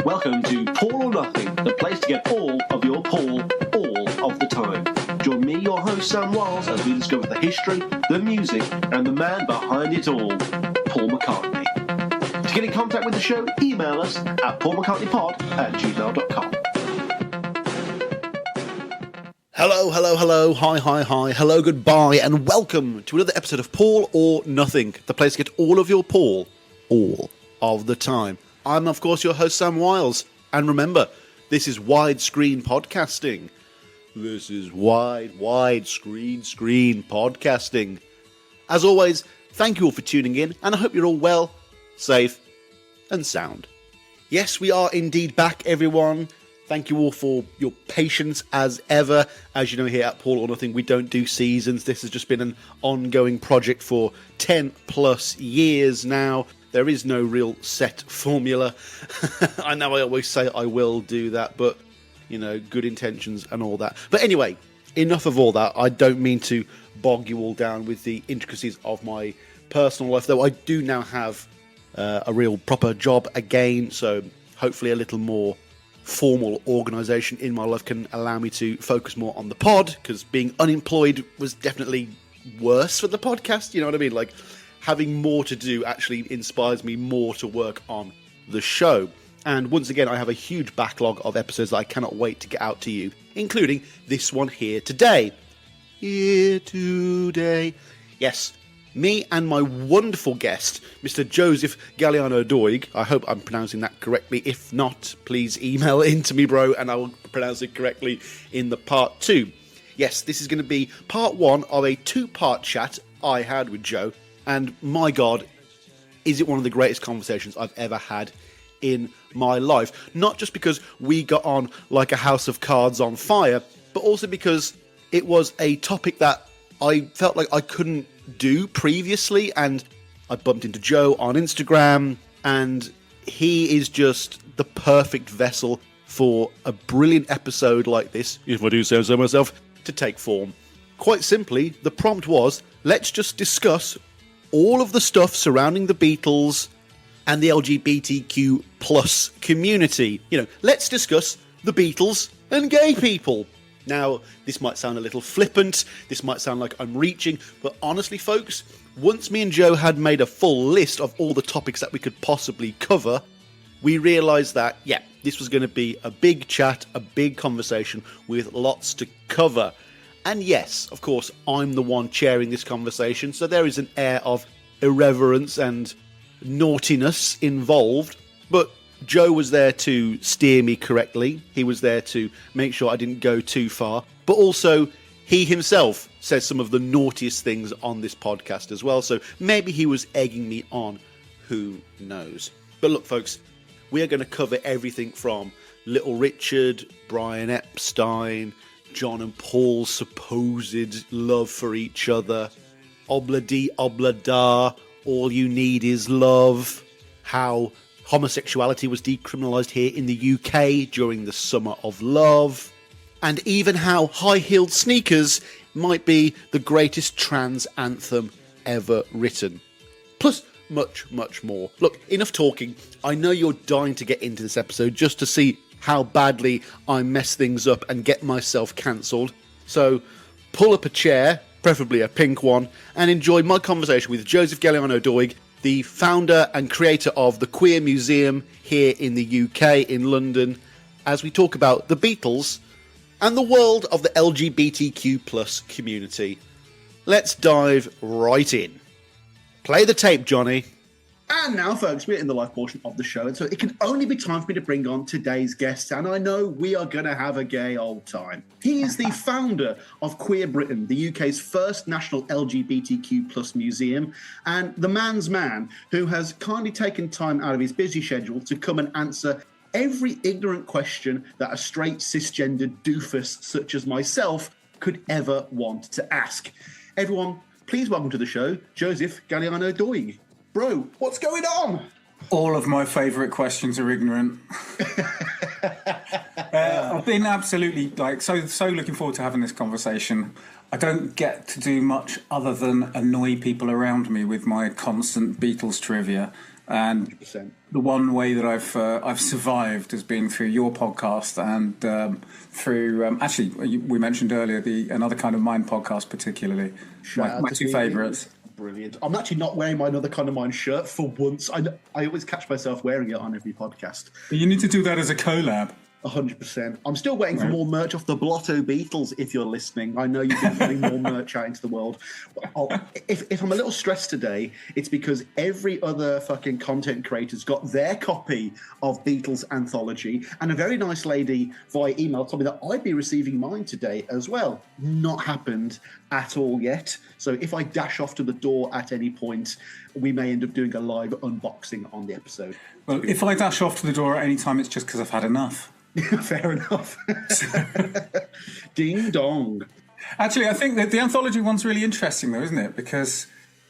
Welcome to Paul or Nothing, the place to get all of your Paul all of the time. Join me, your host Sam Wiles, as we discover the history, the music, and the man behind it all, Paul McCartney. To get in contact with the show, email us at paulmccartneypod@gmail.com. Hello, hi, hello, goodbye, and welcome to another episode of Paul or Nothing, the place to get all of your Paul all of the time. I'm, of course, your host, Sam Wiles, and remember, this is widescreen podcasting. This is widescreen podcasting. As always, thank you all for tuning in, and I hope you're all well, safe, and sound. Yes, we are indeed back, everyone. Thank you all for your patience as ever. As you know, here at Paul or Nothing, we don't do seasons. This has just been an ongoing project for 10 plus years now. There is no real set formula. I know I always say I will do that, but, you know, good intentions and all that. But anyway, enough of all that. I don't mean to bog you all down with the intricacies of my personal life, though I do now have a real proper job again, so hopefully a little more formal organisation in my life can allow me to focus more on the pod, because being unemployed was definitely worse for the podcast, you know what I mean? Like, having more to do actually inspires me more to work on the show. And once again, I have a huge backlog of episodes that I cannot wait to get out to you, including this one here today. Yes, me and my wonderful guest, Mr. Joseph Galliano-Doig. I hope I'm pronouncing that correctly. If not, please email in to me, bro, and I will pronounce it correctly in the part 2. Yes, this is going to be part 1 of a 2-part chat I had with Joe. And my God, is it one of the greatest conversations I've ever had in my life. Not just because we got on like a house of cards on fire, but also because it was a topic that I felt like I couldn't do previously. And I bumped into Joe on Instagram, and he is just the perfect vessel for a brilliant episode like this, if I do say so myself, to take form. Quite simply, the prompt was, let's just discuss all of the stuff surrounding the Beatles and the LGBTQ plus community. You know, let's discuss the Beatles and gay people. Now, this might sound a little flippant, this might sound like I'm reaching, but honestly, folks, once me and Joe had made a full list of all the topics that we could possibly cover, we realised that, yeah, this was going to be a big chat, a big conversation with lots to cover. And yes, of course, I'm the one chairing this conversation, so there is an air of irreverence and naughtiness involved. But Joe was there to steer me correctly. He was there to make sure I didn't go too far. But also, he himself says some of the naughtiest things on this podcast as well, so maybe he was egging me on. Who knows? But look, folks, we are going to cover everything from Little Richard, Brian Epstein, John and Paul's supposed love for each other, obla-dee, obla-da, all you need is love, how homosexuality was decriminalised here in the UK during the Summer of Love, and even how high-heeled sneakers might be the greatest trans anthem ever written. Plus, much, much more. Look, enough talking. I know you're dying to get into this episode just to see how badly I mess things up and get myself cancelled. So pull up a chair, preferably a pink one, and enjoy my conversation with Joseph Galliano-Doig, the founder and creator of the Queer Museum here in the UK, in London, as we talk about the Beatles and the world of the LGBTQ plus community. Let's dive right in. Play the tape, Johnny. And now, folks, we're in the live portion of the show, and so it can only be time for me to bring on today's guest, and I know we are going to have a gay old time. He is the founder of Queer Britiain, the UK's first national LGBTQ plus museum, and the man's man who has kindly taken time out of his busy schedule to come and answer every ignorant question that a straight cisgendered doofus such as myself could ever want to ask. Everyone, please welcome to the show, Joseph Galliano-Doig. Bro, what's going on? All of my favourite questions are ignorant. I've been absolutely so looking forward to having this conversation. I don't get to do much other than annoy people around me with my constant Beatles trivia. And 100%. the one way that I've survived has been through your podcast and through actually we mentioned earlier the Another Kind of Mind podcast, particularly my two favourites. Brilliant. I'm actually not wearing my Another Kind of Mind shirt for once. I always catch myself wearing it on every podcast. You need to do that as a collab. 100%. I'm still waiting for more merch off the Blotto Beatles, if you're listening. I know you've been putting more merch out into the world. If I'm a little stressed today, it's because every other fucking content creator's got their copy of Beatles Anthology, and a very nice lady via email told me that I'd be receiving mine today as well. Not happened at all yet. So if I dash off to the door at any point, we may end up doing a live unboxing on the episode. Well, if I dash off to the door at any time, it's just because I've had enough. Fair enough. Ding dong. Actually, I think that the anthology one's really interesting, though, isn't it? Because,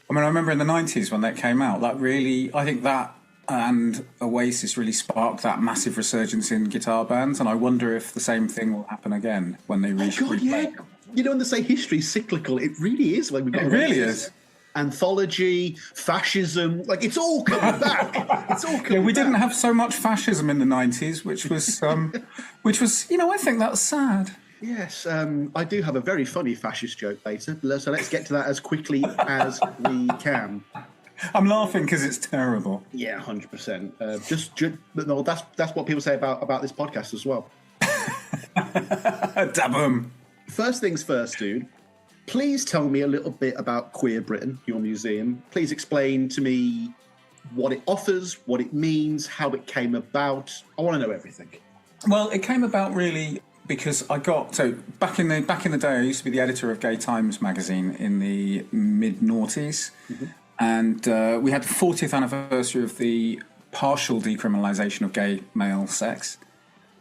I mean, I remember in the 90s when that came out, I think that and Oasis really sparked that massive resurgence in guitar bands, and I wonder if the same thing will happen again when they replay. Yeah. You know, when they say history's cyclical, it really is. Like, it really is. Anthology, fascism, like it's all coming back. It's all coming we back. Didn't have so much fascism in the 90s, which was, I think that's sad. Yes, I do have a very funny fascist joke later, so let's get to that as quickly as we can. I'm laughing because it's terrible. Yeah, 100%. No, that's what people say about this podcast as well. Dabum. First things first, dude. Please tell me a little bit about Queer Britain, your museum. Please explain to me what it offers, what it means, how it came about. I want to know everything. Well, it came about really because back in the day, I used to be the editor of Gay Times magazine in the mid-noughties, and we had the 40th anniversary of the partial decriminalisation of gay male sex.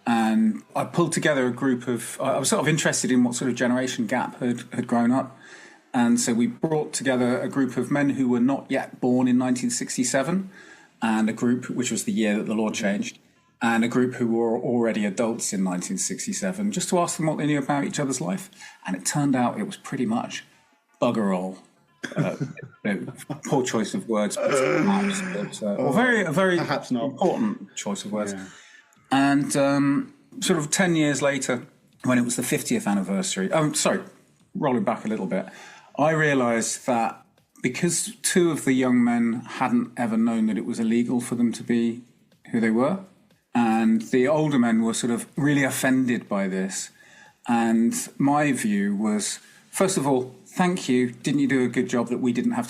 And I pulled together a group of... I was sort of interested in what sort of generation gap had grown up. And so we brought together a group of men who were not yet born in 1967, and a group, which was the year that the law changed, and a group who were already adults in 1967, just to ask them what they knew about each other's life. And it turned out it was pretty much bugger all. Poor choice of words, perhaps, but, or a very perhaps not important choice of words. Yeah. And sort of 10 years later, when it was the 50th anniversary, rolling back a little bit, I realised that because two of the young men hadn't ever known that it was illegal for them to be who they were, and the older men were sort of really offended by this. And my view was, first of all, thank you. Didn't you do a good job that they didn't have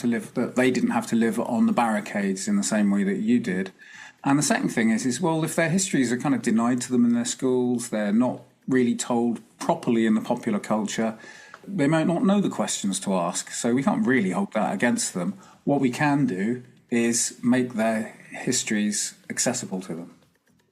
to live on the barricades in the same way that you did? And the second thing is, well, if their histories are kind of denied to them in their schools, they're not really told properly in the popular culture, they might not know the questions to ask. So we can't really hold that against them. What we can do is make their histories accessible to them.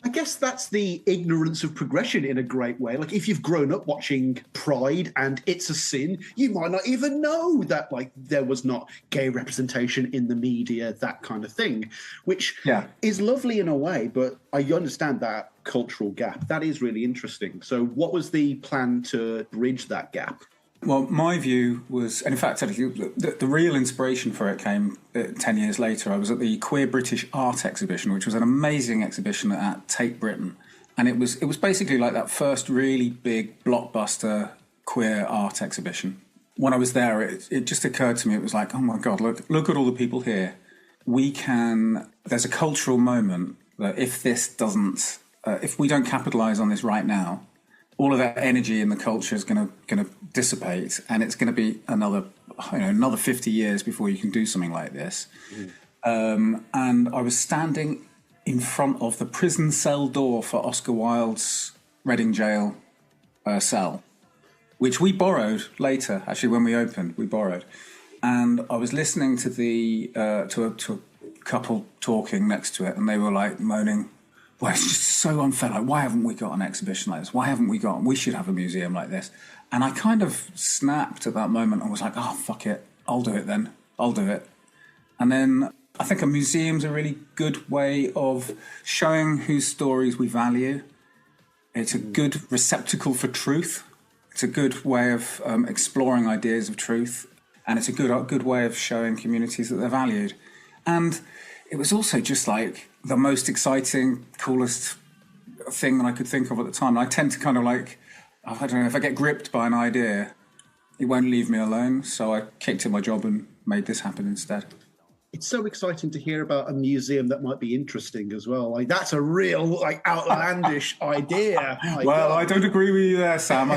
I guess that's the ignorance of progression in a great way. Like, if you've grown up watching Pride and It's a Sin, you might not even know that, like, there was not gay representation in the media, that kind of thing, which is lovely in a way, but I understand that cultural gap. That is really interesting. So what was the plan to bridge that gap? Well, my view was, and in fact, the real inspiration for it came 10 years later. I was at the Queer British Art Exhibition, which was an amazing exhibition at Tate Britain. And it was basically like that first really big blockbuster queer art exhibition. When I was there, it just occurred to me, it was like, oh my God, look at all the people here. There's a cultural moment that if we don't capitalise on this right now, all of that energy in the culture is going to dissipate, and it's going to be another 50 years before you can do something like this. And I was standing in front of the prison cell door for Oscar Wilde's Reading Jail cell, which we borrowed later. Actually, when we opened, we borrowed, and I was listening to to a couple talking next to it, and they were like moaning, well, it's just so unfair. Like, why haven't we got an exhibition like this? We should have a museum like this. And I kind of snapped at that moment and was like, oh, fuck it. I'll do it then. I'll do it. And then I think a museum's a really good way of showing whose stories we value. It's a good receptacle for truth. It's a good way of exploring ideas of truth. And it's a good way of showing communities that they're valued. And it was also just like the most exciting, coolest thing that I could think of at the time. And I tend to kind of like, I don't know, if I get gripped by an idea, it won't leave me alone. So I kicked at my job and made this happen instead. It's so exciting to hear about a museum that might be interesting as well. Like, that's a real, like, outlandish idea. My Well, God. I don't agree with you there, Sam.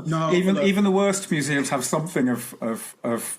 No, even the worst museums have something of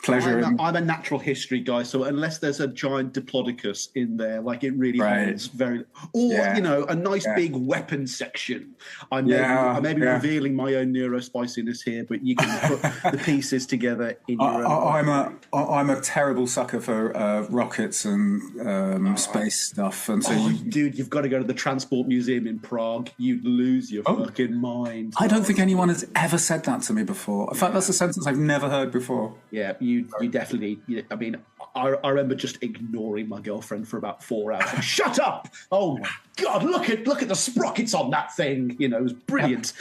pleasure. I'm a natural history guy, so unless there's a giant diplodocus in there, like, it really holds very... Or, a nice big weapon section. I may be revealing my own neurospiciness here, but you can put the pieces together in your own... I'm a terrible sucker for rockets and space stuff. And so dude, you've got to go to the Transport Museum in Prague. You'd lose your fucking mind. I don't think anyone has ever said that to me before. In fact, that's a sentence I've never heard before. Yeah, you definitely. I mean, I remember just ignoring my girlfriend for about 4 hours. Like, shut up! Oh my God, look at the sprockets on that thing. It was brilliant.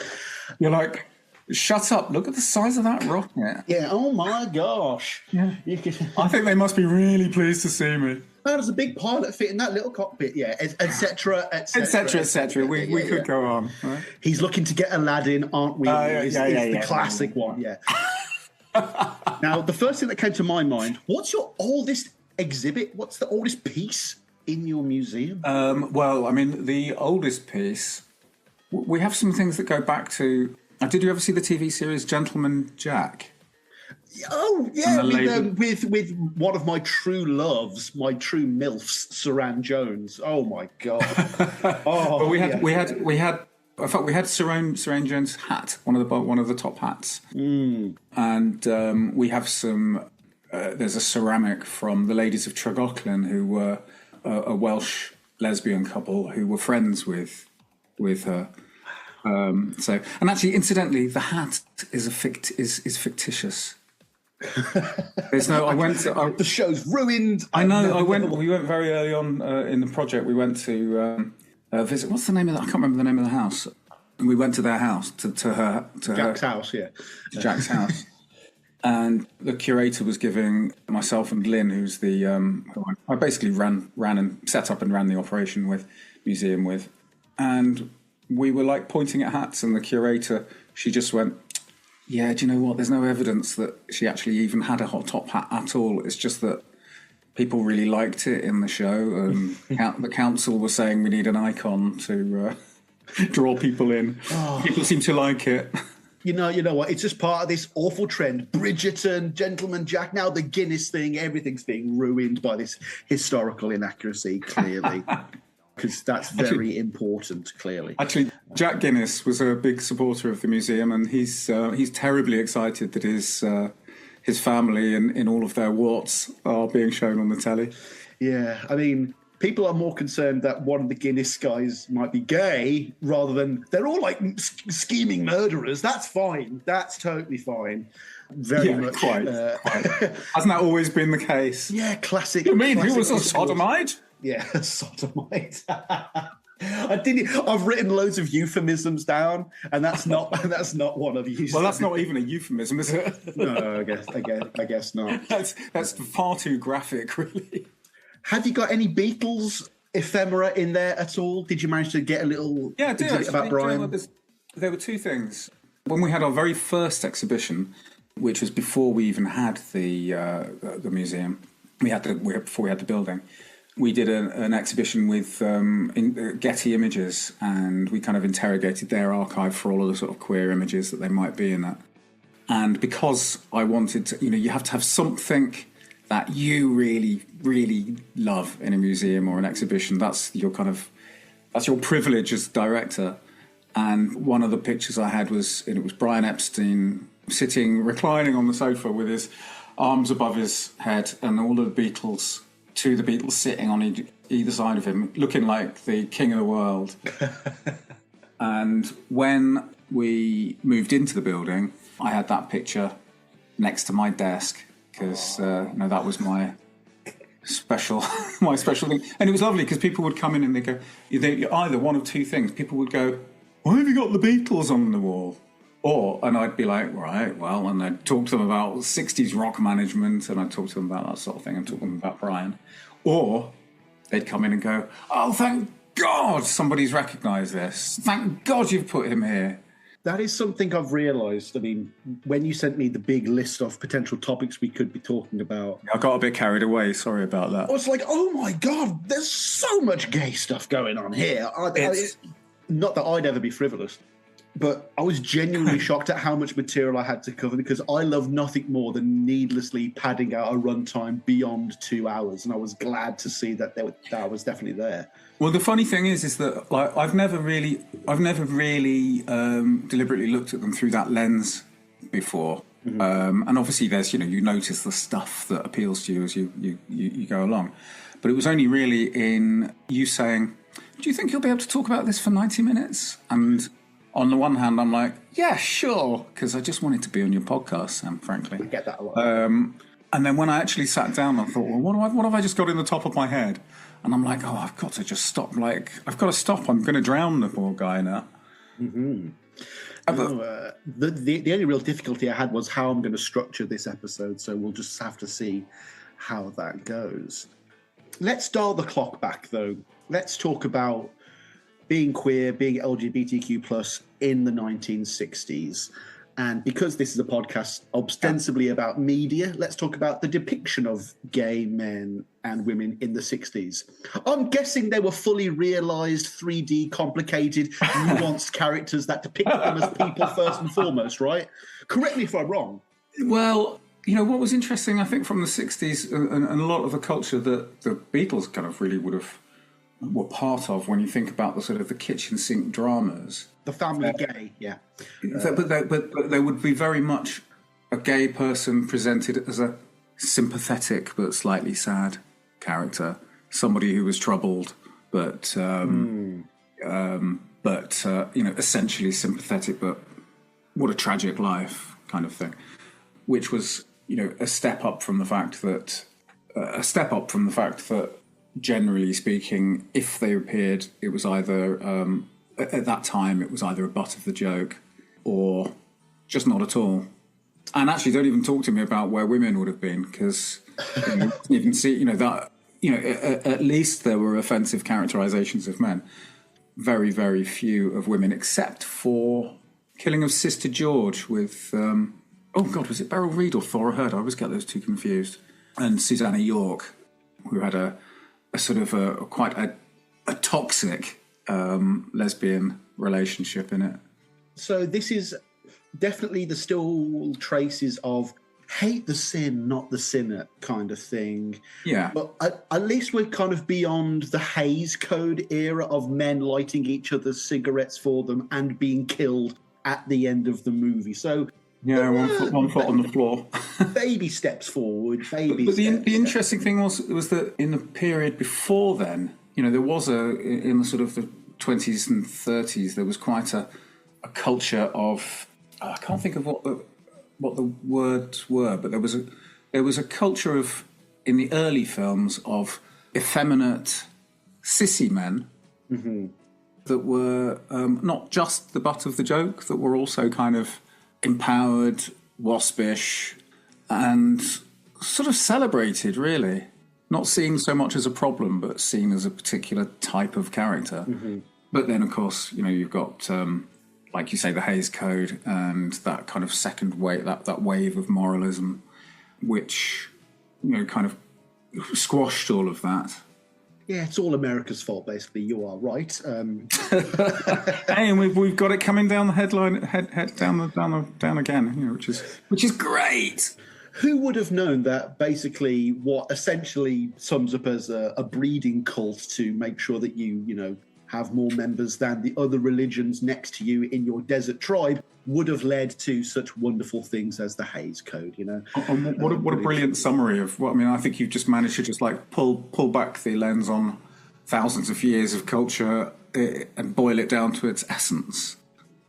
You're like, shut up! Look at the size of that rocket. Yeah. Oh my gosh. Yeah. I think they must be really pleased to see me. Oh, there's a big pilot fit in that little cockpit. Yeah, etc. We could go on. Right? He's looking to get Aladdin, aren't we? It's the classic one. Yeah. Now, the first thing that came to my mind, what's your oldest exhibit? What's the oldest piece in your museum? Well, I mean, the oldest piece, we have some things that go back to... Did you ever see the TV series Gentleman Jack? Oh, yeah, with one of my true loves, my true MILFs, Saran Jones. Oh, my God. But we had... In fact, we had Saran Jones' hat, one of the top hats, and we have some. There's a ceramic from the ladies of Tregochlan, who were a Welsh lesbian couple who were friends with her. And actually, incidentally, the hat is fictitious. There's no. I went to the show's ruined. I know. We went very early on in the project. We went to. Visit. What's the name of that? I can't remember the name of the house. And we went to their house, to Jack's house, yeah. Jack's house. And the curator was giving myself and Lynn, who's the who I basically ran and set up and ran the operation museum with. And we were like pointing at hats, and the curator, she just went, "Yeah, do you know what? There's no evidence that she actually even had a hot top hat at all. It's just that people really liked it in the show, and the council was saying we need an icon to draw people in. People seem to like it." You know what? It's just part of this awful trend. Bridgerton, Gentleman Jack, now the Guinness thing, everything's being ruined by this historical inaccuracy, clearly. Because that's very important, clearly. Actually, Jack Guinness was a big supporter of the museum, and he's terribly excited that his family and in all of their warts are being shown on the telly. Yeah, I mean, people are more concerned that one of the Guinness guys might be gay rather than they're all like scheming murderers. That's fine. That's totally fine. Very much. Quite. Hasn't that always been the case? Yeah, classic. You mean he was a discourse. sodomite? Yeah, sodomite. I've written loads of euphemisms down, and that's not one of these. Well, that's not even a euphemism, is it? No, I guess not. That's far too graphic, really. Have you got any Beatles ephemera in there at all? Did you manage to get a little exhibit about Brian? There were two things. When we had our very first exhibition, which was before we even had the museum, before we had the building, we did an exhibition with Getty Images, and we kind of interrogated their archive for all of the sort of queer images that they might be in that. And because I wanted to, you have to have something that you really, really love in a museum or an exhibition. That's your privilege as director. And one of the pictures I had was Brian Epstein reclining on the sofa with his arms above his head, and all of the Beatles sitting on either side of him, looking like the king of the world. And when we moved into the building, I had that picture next to my desk because that was my special thing. And it was lovely because people would come in and they either one of two things. People would go, "Why have you got the Beatles on the wall?" And I'd be like, right, well, and I'd talk to them about 60s rock management, and I'd talk to them about that sort of thing, and talk to them about Brian. Or they'd come in and go, oh, thank God somebody's recognised this. Thank God you've put him here. That is something I've realised. I mean, when you sent me the big list of potential topics we could be talking about, I got a bit carried away. Sorry about that. I was like, oh my God, there's so much gay stuff going on here. Not that I'd ever be frivolous, but I was genuinely shocked at how much material I had to cover, because I love nothing more than needlessly padding out a runtime beyond 2 hours, and I was glad to see that that was definitely there. Well, the funny thing is that like I've never really deliberately looked at them through that lens before. Mm-hmm. And obviously, there's you notice the stuff that appeals to you as you go along. But it was only really in you saying, "Do you think you'll be able to talk about this for 90 minutes?" And on the one hand, I'm like, "Yeah, sure," because I just wanted to be on your podcast, Sam. Frankly, I get that a lot. And then when I actually sat down, I thought, well, what have I just got in the top of my head? And I'm like, oh, I've got to just stop. I've got to stop. I'm going to drown the poor guy now. Mm-hmm. The only real difficulty I had was how I'm going to structure this episode, so we'll just have to see how that goes. Let's dial the clock back, though. Let's talk about being queer, being LGBTQ+ in the 1960s. And because this is a podcast ostensibly about media, let's talk about the depiction of gay men and women in the 60s. I'm guessing they were fully realised, 3D, complicated, nuanced characters that depict them as people first and foremost, right? Correct me if I'm wrong. Well, what was interesting, I think, from the 60s and a lot of the culture that the Beatles kind of really were part of when you think about the sort of the kitchen sink dramas. The family gay, yeah. But they would be very much a gay person presented as a sympathetic but slightly sad character, somebody who was troubled but essentially sympathetic, but what a tragic life kind of thing, which was a step up from the fact that generally speaking, if they appeared, it was either at that time it was either a butt of the joke or just not at all. And actually, don't even talk to me about where women would have been, because you can see that at least there were offensive characterizations of men. Very, very few of women, except for Killing of Sister George with was it Beryl Reid or Thora Hird? I always get those two confused. And Susanna York, who had a sort of quite a toxic lesbian relationship in it. So this is definitely the still traces of hate the sin, not the sinner kind of thing. Yeah. But at least we're kind of beyond the Hays Code era of men lighting each other's cigarettes for them and being killed at the end of the movie. So yeah, one foot on the floor. Baby steps forward, But the interesting thing was that in the period before then, there was in the sort of the 20s and 30s, there was quite a culture of, I can't think of what the words were, but there was a culture of, in the early films, of effeminate sissy men that were not just the butt of the joke, that were also kind of empowered, waspish, and sort of celebrated, really. Not seen so much as a problem, but seen as a particular type of character. Mm-hmm. But then, of course, you've got, like you say, the Hays Code and that kind of second wave, that wave of moralism, which, kind of squashed all of that. Yeah, it's all America's fault, basically. You are right. Hey, and we've got it coming down the headline, down again, which is great. Who would have known that basically what essentially sums up as a breeding cult to make sure that you have more members than the other religions next to you in your desert tribe would have led to such wonderful things as the Hays Code, What a brilliant summary of what, I think you've just managed to just pull back the lens on thousands of years of culture and boil it down to its essence.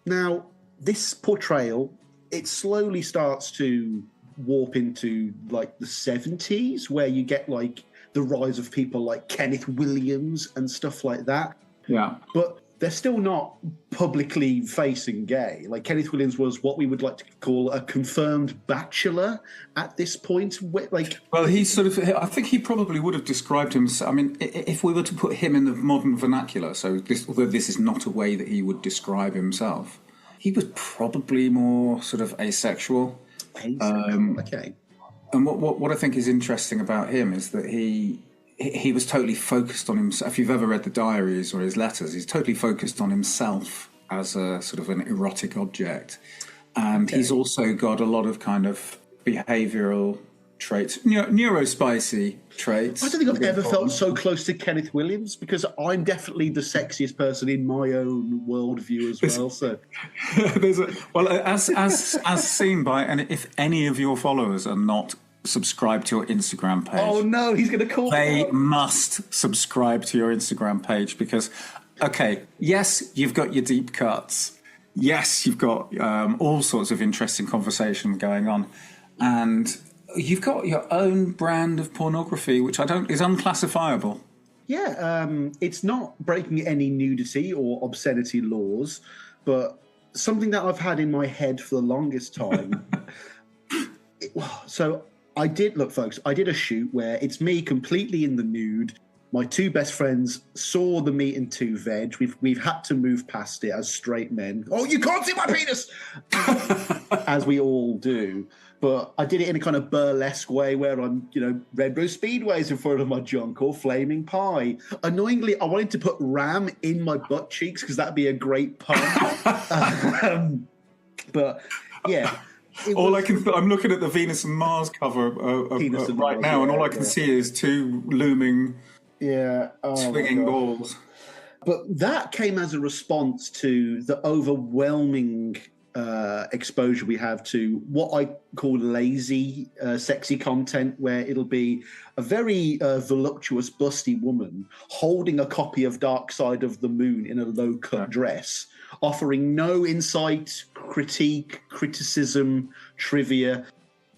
Now, this portrayal, it slowly starts to warp into like the 70s, where you get like the rise of people like Kenneth Williams and stuff like that. Yeah. But they're still not publicly facing gay. Like Kenneth Williams was what we would like to call a confirmed bachelor at this point. Like, well, he sort of, I think he probably would have described himself. I mean, if we were to put him in the modern vernacular, so although this is not a way that he would describe himself, he was probably more sort of asexual. Okay. And what I think is interesting about him is that he was totally focused on himself. If you've ever read the diaries or his letters, he's totally focused on himself as a sort of an erotic object. And he's also got a lot of kind of behavioural traits, neurospicy traits. I don't think I've ever felt so close to Kenneth Williams, because I'm definitely the sexiest person in my own worldview as well. So, as seen by, and if any of your followers are not subscribe to your Instagram page. Oh no, he's going to call They must subscribe to your Instagram page because, okay, yes, you've got your deep cuts. Yes, you've got all sorts of interesting conversation going on. And you've got your own brand of pornography, which is unclassifiable. Yeah, it's not breaking any nudity or obscenity laws, but something that I've had in my head for the longest time. So I did a shoot where it's me completely in the nude. My two best friends saw the meat and two veg. We've had to move past it as straight men. Oh, you can't see my penis! As we all do. But I did it in a kind of burlesque way where I'm, Red Rose Speedways in front of my junk or Flaming Pie. Annoyingly, I wanted to put ram in my butt cheeks because that'd be a great pun. But yeah. I'm looking at the Venus and Mars cover right now, and all I can see is two looming, swinging balls. But that came as a response to the overwhelming exposure we have to what I call lazy, sexy content, where it'll be a very voluptuous, busty woman holding a copy of Dark Side of the Moon in a low-cut dress, offering no insight, critique, criticism, trivia,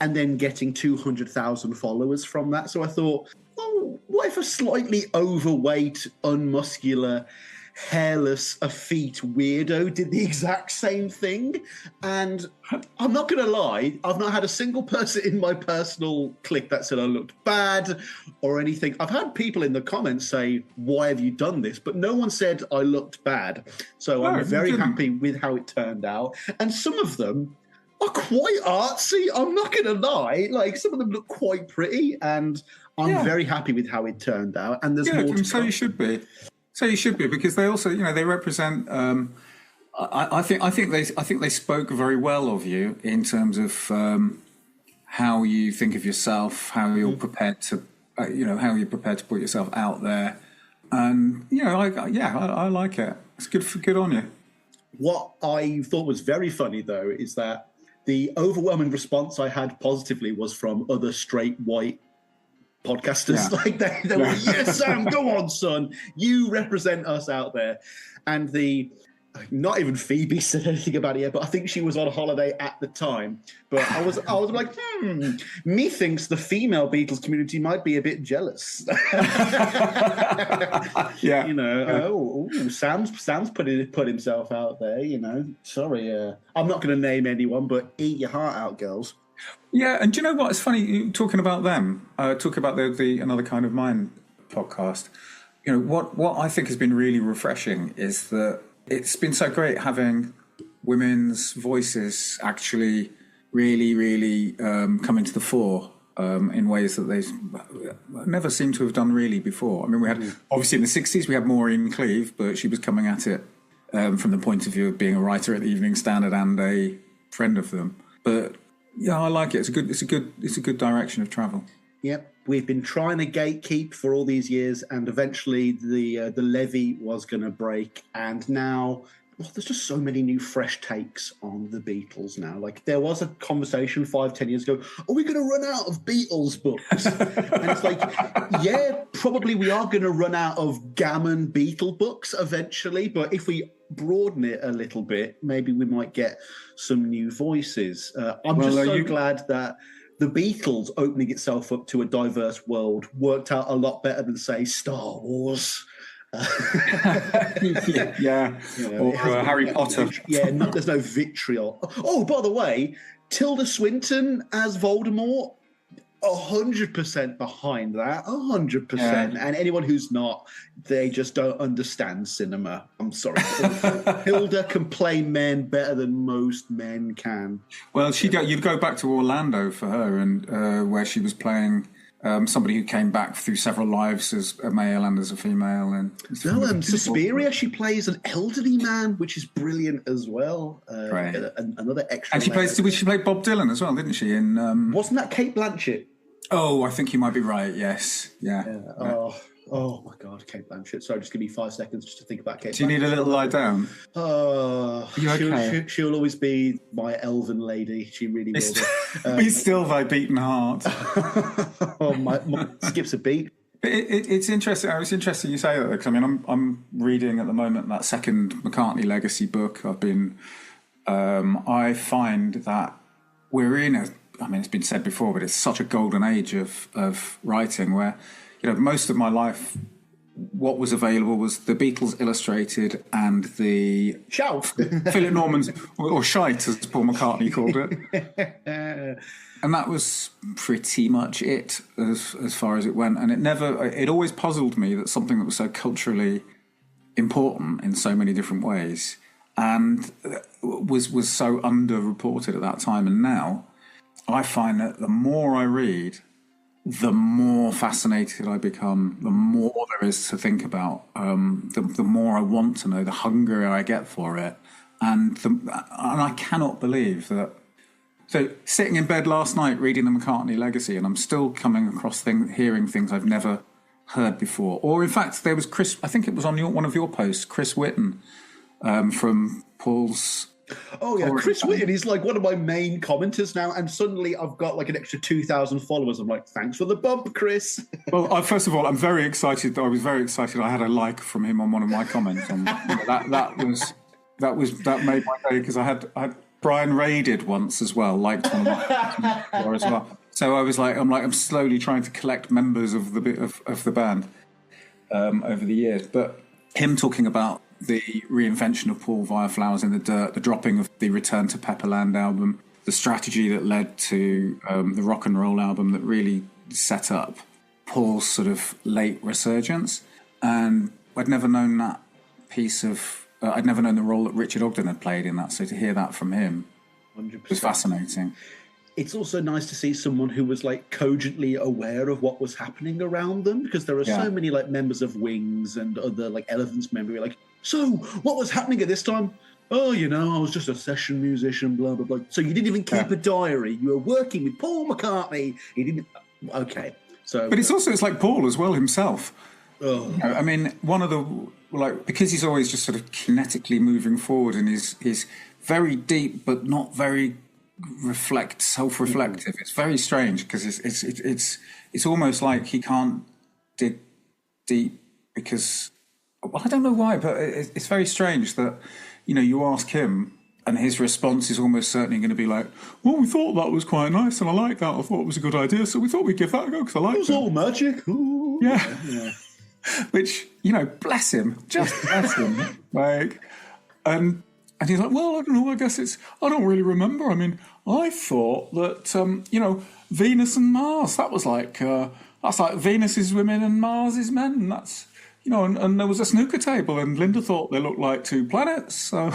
and then getting 200,000 followers from that. So I thought, what if a slightly overweight, unmuscular, hairless, effete weirdo did the exact same thing? And I'm not going to lie, I've not had a single person in my personal clique that said I looked bad or anything. I've had people in the comments say, why have you done this? But no one said I looked bad. So I'm very happy with how it turned out. And some of them are quite artsy. I'm not going to lie. Like, some of them look quite pretty, and I'm very happy with how it turned out. And there's more to come. So you should be. So you should be, because they also, they represent. I think they spoke very well of you in terms of how you think of yourself, how you're prepared to, how you're prepared to put yourself out there, and I like it. It's good on you. What I thought was very funny though is that the overwhelming response I had positively was from other straight white podcasters. Like they were, yes, Sam, go on, son, you represent us out there. And not even Phoebe said anything about it yet, but I think she was on holiday at the time. But I was like, methinks the female Beatles community might be a bit jealous. Sam's put himself out there. Sorry, I'm not going to name anyone, but eat your heart out, girls. Yeah, and do you know what? It's funny talking about them. Talk about the Another Kind of Mind podcast. What I think has been really refreshing is that it's been so great having women's voices actually really, really come into the fore in ways that they've never seemed to have done really before. I mean, we had, obviously in the 60s, we had Maureen Cleave, but she was coming at it from the point of view of being a writer at the Evening Standard and a friend of them. But yeah, I like it. It's a good direction of travel. Yep, we've been trying to gatekeep for all these years, and eventually the levee was going to break. And now, there's just so many new fresh takes on the Beatles now. Like, there was a conversation 5-10 years ago, are we going to run out of Beatles books? And it's like, yeah, probably we are going to run out of gammon Beatle books eventually, but if we broaden it a little bit, maybe we might get some new voices. I'm glad that the Beatles opening itself up to a diverse world worked out a lot better than, say, Star Wars. Yeah. Or Harry Potter. Yeah, there's no vitriol. Oh, by the way, Tilda Swinton as Voldemort, 100% behind that, 100%. Yeah. And anyone who's not, they just don't understand cinema. I'm sorry. Hilda can play men better than most men can. Well, you'd go back to Orlando for her, and where she was playing somebody who came back through several lives as a male and as a female. And Suspiria, she plays an elderly man, which is brilliant as well. Right. Another extra. And she played Bob Dylan as well, didn't she? Wasn't that Kate Blanchett? Oh, I think you might be right. Yes. Yeah. Oh my God, Kate Blanchett. Sorry, just give me 5 seconds just to think about Kate Blanchett. Do you need a little lie down? Oh, you okay? She'll always be my elven lady. She really will be. Be still thy beaten heart. Oh, my skips a beat. It's interesting. It's interesting you say that, because I mean, I'm reading at the moment that second McCartney legacy book. I find that we're in it's been said before, but it's such a golden age of writing where, most of my life, what was available was the Beatles Illustrated and the Shelf. Philip Norman's, or Shite, as Paul McCartney called it. And that was pretty much it as far as it went. And it always puzzled me that something that was so culturally important in so many different ways and was so underreported at that time. And now I find that the more I read, the more fascinated I become, the more there is to think about, the more I want to know, the hungrier I get for it. And I cannot believe that. So sitting in bed last night reading the McCartney legacy, and I'm still coming across hearing things I've never heard before. Or in fact, there was Chris, I think it was on one of your posts, Chris Whitten from Paul's... Oh yeah, Chris Whitten is like one of my main commenters now, and suddenly I've got like an extra 2,000 followers. I'm like, thanks for the bump, Chris. Well, first of all, I'm very excited. I was very excited. I had a like from him on one of my comments. And that made my day, because I had Brian Raided once as well, liked one of my as well. So I'm slowly trying to collect members of the band over the years. But him talking about the reinvention of Paul via Flowers in the Dirt, the dropping of the Return to Pepperland album, the strategy that led to the rock and roll album that really set up Paul's sort of late resurgence. And I'd never known that piece of... I'd never known the role that Richard Ogden had played in that, so to hear that from him 100%. Was fascinating. It's also nice to see someone who was like cogently aware of what was happening around them, because there are so many like members of Wings and other like Elephants members like, so what was happening at this time? Oh, I was just a session musician, blah, blah, blah. So you didn't even keep a diary. You were working with Paul McCartney. He didn't... Okay. So, but it's like Paul as well himself. Oh. I mean, one of the... because he's always just sort of kinetically moving forward, and he's very deep but not very self-reflective. It's very strange, because it's almost like he can't dig deep because... Well, I don't know why, but it's very strange that, you ask him and his response is almost certainly going to be like, well, we thought that was quite nice and I like that. I thought it was a good idea, so we thought we'd give that a go because I liked it. It was all magic. Ooh. Yeah. Which, bless him. Just bless him. And he's like, well, I don't know, I guess I don't really remember. I mean, I thought that, Venus and Mars, that's like Venus is women and Mars is men, and that's... and there was a snooker table, and Linda thought they looked like two planets, so...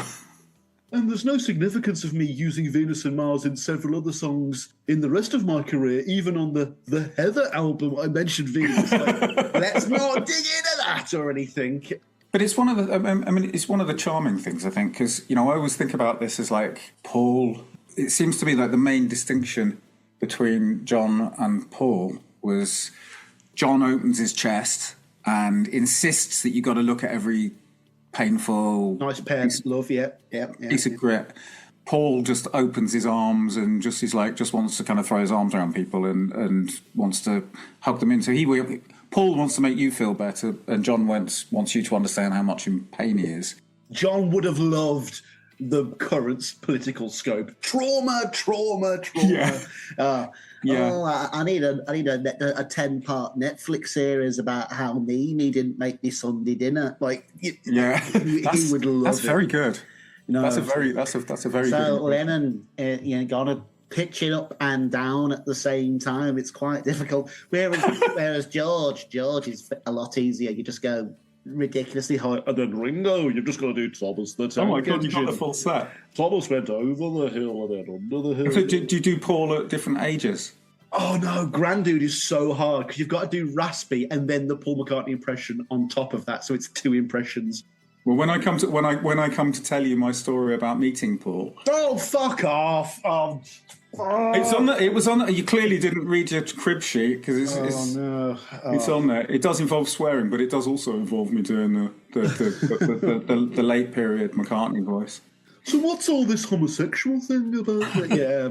And there's no significance of me using Venus and Mars in several other songs in the rest of my career. Even on the Heather album, I mentioned Venus. Let's not dig into that or anything. But it's one of the... it's one of the charming things, I think, because, I always think about this as, like, Paul... It seems to be, like, the main distinction between John and Paul was John opens his chest and insists that you got to look at every painful... Nice pair of love, piece of grit. Paul just opens his arms and just wants to kind of throw his arms around people and wants to hug them in. So Paul wants to make you feel better, and John wants you to understand how much in pain he is. John would have loved the current political scope. Trauma. Yeah. Yeah. Oh, I need a 10-part Netflix series about how me didn't make me Sunday dinner. Like, He would love that's it. very good. You know, That's a very good. So Lennon, got to pitch it up and down at the same time. It's quite difficult. Whereas George is a lot easier. You just go ridiculously high, and then Ringo, you've just got to do Thomas the Tank Oh my God, you got Engine. the full set. Thomas went over the hill and then under the hill. So do you do Paul at different ages? Oh no, Granddude is so hard because you've got to do raspy and then the Paul McCartney impression on top of that, so it's 2 impressions. Well, when I come to tell you my story about meeting Paul, Oh, fuck off! Oh, it's on the. It was on. You clearly didn't read your crib sheet because it's no! it's on there. It does involve swearing, but it does also involve me doing the late period McCartney voice. So what's all this homosexual thing about? Yeah,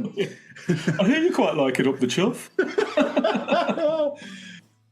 I hear you quite like it up the chuff.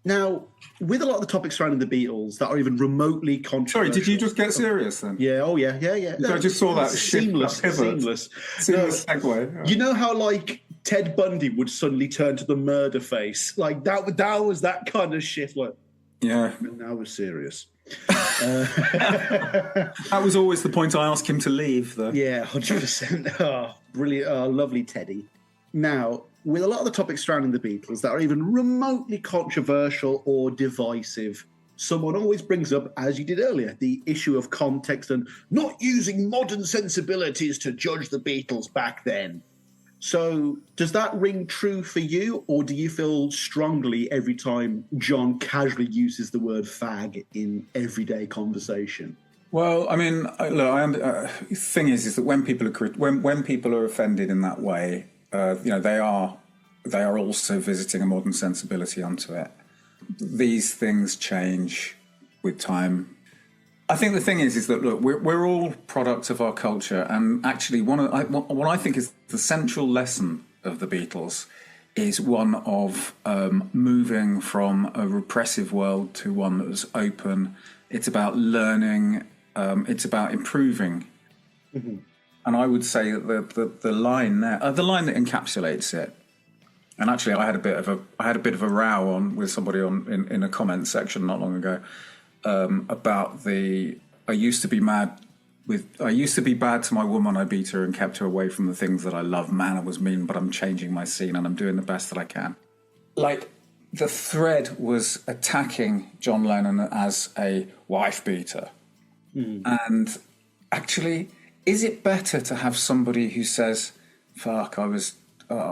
Now, with a lot of the topics surrounding the Beatles that are even remotely controversial. Sorry, did you just get serious then? Yeah. Oh yeah. I just saw that seamless segue. You know how like Ted Bundy would suddenly turn to the murder face, like that was that kind of shift. Like, Yeah, and now we're serious. that was always the point I asked him to leave, though. Yeah, 100%. Oh, brilliant. Oh, lovely Teddy. Now, with a lot of the topics surrounding the Beatles that are even remotely controversial or divisive, someone always brings up, as you did earlier, the issue of context and not using modern sensibilities to judge the Beatles back then. So does that ring true for you, or do you feel strongly every time John casually uses the word fag in everyday conversation? Well, I mean, look, the thing is that when people are offended in that way, they are also visiting a modern sensibility onto it. These things change with time. I think the thing is that look, we're all products of our culture, and actually, what I think is the central lesson of the Beatles is one of moving from a repressive world to one that was open. It's about learning. It's about improving. Mm-hmm. And I would say that the line there, the line that encapsulates it. And actually, I had a bit of a row with somebody in a comment section not long ago about I used to be bad to my woman. I beat her and kept her away from the things that I love. Man, I was mean, but I'm changing my scene and I'm doing the best that I can. Like, the thread was attacking John Lennon as a wife beater. Mm. And actually, is it better to have somebody who says, "Fuck, I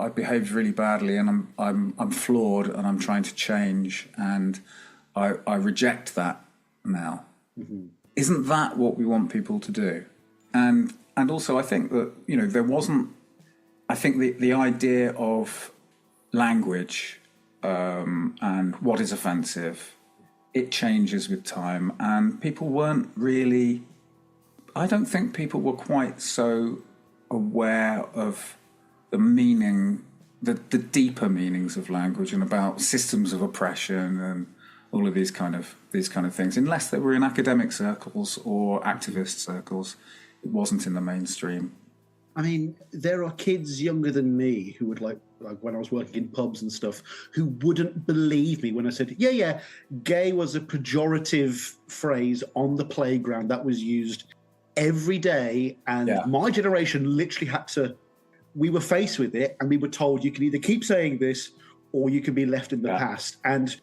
behaved really badly, and I'm flawed, and I'm trying to change, and I reject that now." Mm-hmm. Isn't that what we want people to do? And also, I think that there wasn't. I think the idea of language and what is offensive, it changes with time, and people weren't really. I don't think people were quite so aware of the meaning, the deeper meanings of language, and about systems of oppression and all of these kind of things, unless they were in academic circles or activist circles. It wasn't in the mainstream. I mean, there are kids younger than me who would like when I was working in pubs and stuff, who wouldn't believe me when I said, yeah, gay was a pejorative phrase on the playground that was used every day, and my generation literally we were faced with it, and we were told you can either keep saying this or you can be left in the past. And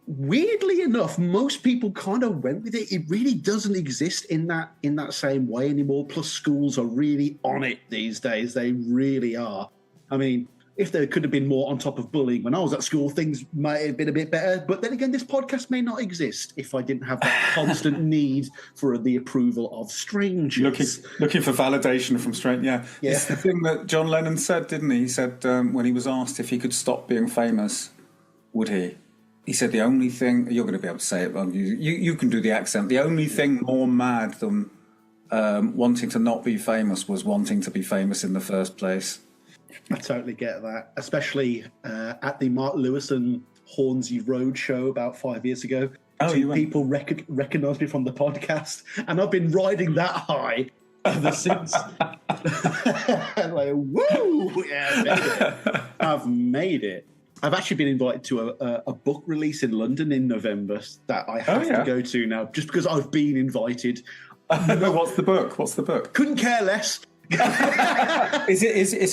weirdly enough, most people kind of went with it. It really doesn't exist in that same way anymore. Plus, schools are really on it these days. They really are. I mean, if there could have been more on top of bullying when I was at school, things might have been a bit better. But then again, this podcast may not exist if I didn't have that constant need for the approval of strangers. Looking for validation from strangers. Yeah. It's the thing that John Lennon said, didn't he? He said when he was asked if he could stop being famous, would he? He said the only thing, you're going to be able to say it, but you can do the accent. The only thing more mad than wanting to not be famous was wanting to be famous in the first place. I totally get that, especially at the Mark Lewis and Hornsey Road show about 5 years ago. People recognised me from the podcast, and I've been riding that high ever since. Like, woo! Yeah, I've made it. I've actually been invited to a book release in London in November that I have to go to now, just because I've been invited. What's the book? Couldn't care less. Is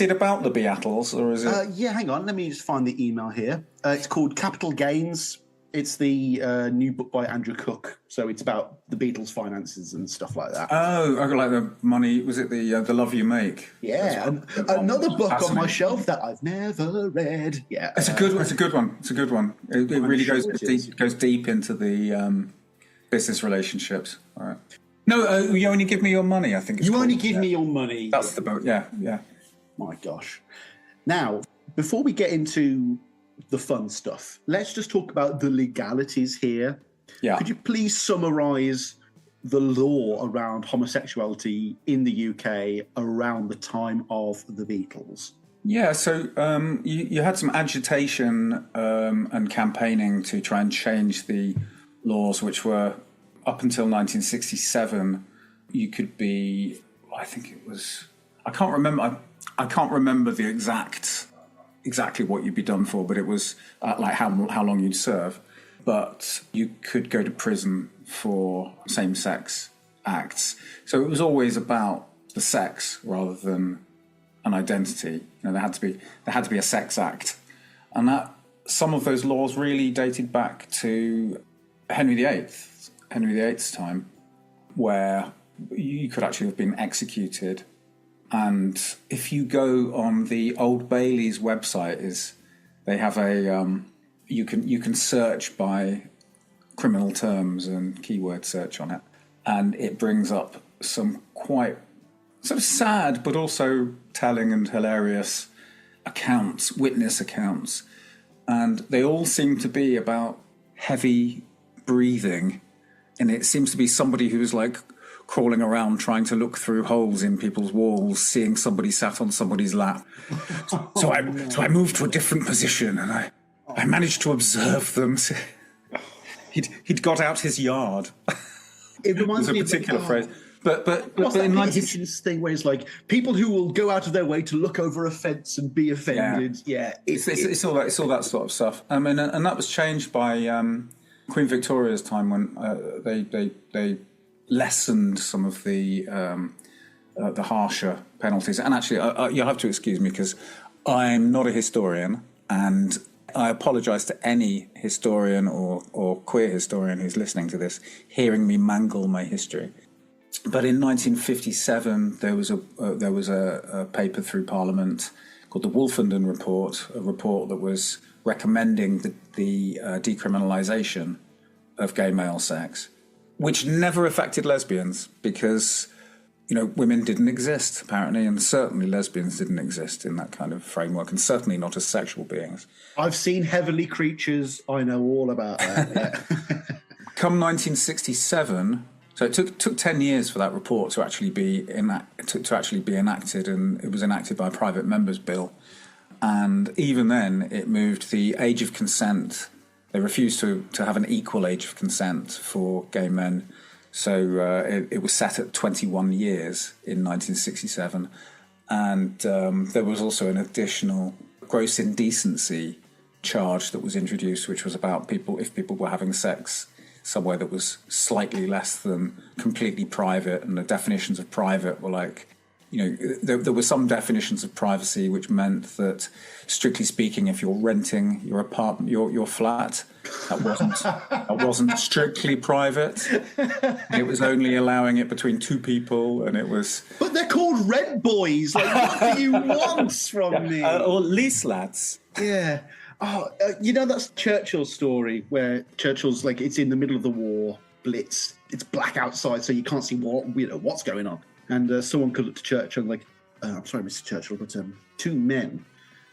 it about the Beatles, or is it? Yeah, hang on. Let me just find the email here. It's called Capital Gains. It's the new book by Andrew Cook. So it's about the Beatles' finances and stuff like that. Oh, I like the money. Was it the Love You Make? Yeah, another book on my shelf that I've never read. Yeah, it's a good one. It really goes deep into the business relationships. All right. No, you only give me your money. I think it's only give me your money. That's the book. Yeah. My gosh. Now, before we get into the fun stuff, let's just talk about the legalities here. Yeah. Could you please summarise the law around homosexuality in the UK around the time of the Beatles? Yeah, so you had some agitation and campaigning to try and change the laws, which were up until 1967. You could be, I think it was, I can't remember the exactly what you'd be done for, but it was like how long you'd serve. But you could go to prison for same-sex acts. So it was always about the sex rather than an identity. You know, there had to be a sex act, and that some of those laws really dated back to Henry VIII's time, where you could actually have been executed. And if you go on the Old Bailey's website, they have a you can search by criminal terms and keyword search on it, and it brings up some quite sort of sad but also telling and hilarious witness accounts, and they all seem to be about heavy breathing, and it seems to be somebody who's like crawling around trying to look through holes in people's walls, seeing somebody sat on somebody's lap. So I moved to a different position, and I managed to observe them. He'd got out his yard. It reminds me of a particular phrase. But what's that in Hitchens thing where it's like people who will go out of their way to look over a fence and be offended. Yeah, it's all that sort of stuff. I mean, and that was changed by Queen Victoria's time when they lessened some of the harsher penalties. And actually, you'll have to excuse me because I'm not a historian, and I apologise to any historian or queer historian who's listening to this, hearing me mangle my history. But in 1957, there was a paper through Parliament called the Wolfenden Report, a report that was recommending the decriminalisation of gay male sex, which never affected lesbians because, you know, women didn't exist, apparently, and certainly lesbians didn't exist in that kind of framework, and certainly not as sexual beings. I've seen Heavenly Creatures. I know all about that. Yeah. Come 1967, so it took 10 years for that report to actually be enacted, and it was enacted by a private member's bill. And even then, it moved the age of consent. They refused to have an equal age of consent for gay men. So it was set at 21 years in 1967. And there was also an additional gross indecency charge that was introduced, which was about if people were having sex somewhere that was slightly less than completely private. And the definitions of private were like, you know, there were some definitions of privacy which meant that, strictly speaking, if you're renting your apartment, your flat, that wasn't strictly private. It was only allowing it between two people, and it was. But they're called rent boys. Like, what do you want from me? Or lease lads. Yeah. Oh, you know, that's Churchill's story where Churchill's like, it's in the middle of the war, blitz, it's black outside, so you can't see what's going on. And someone could look to Churchill like, I'm sorry, Mr. Churchill, but 2 men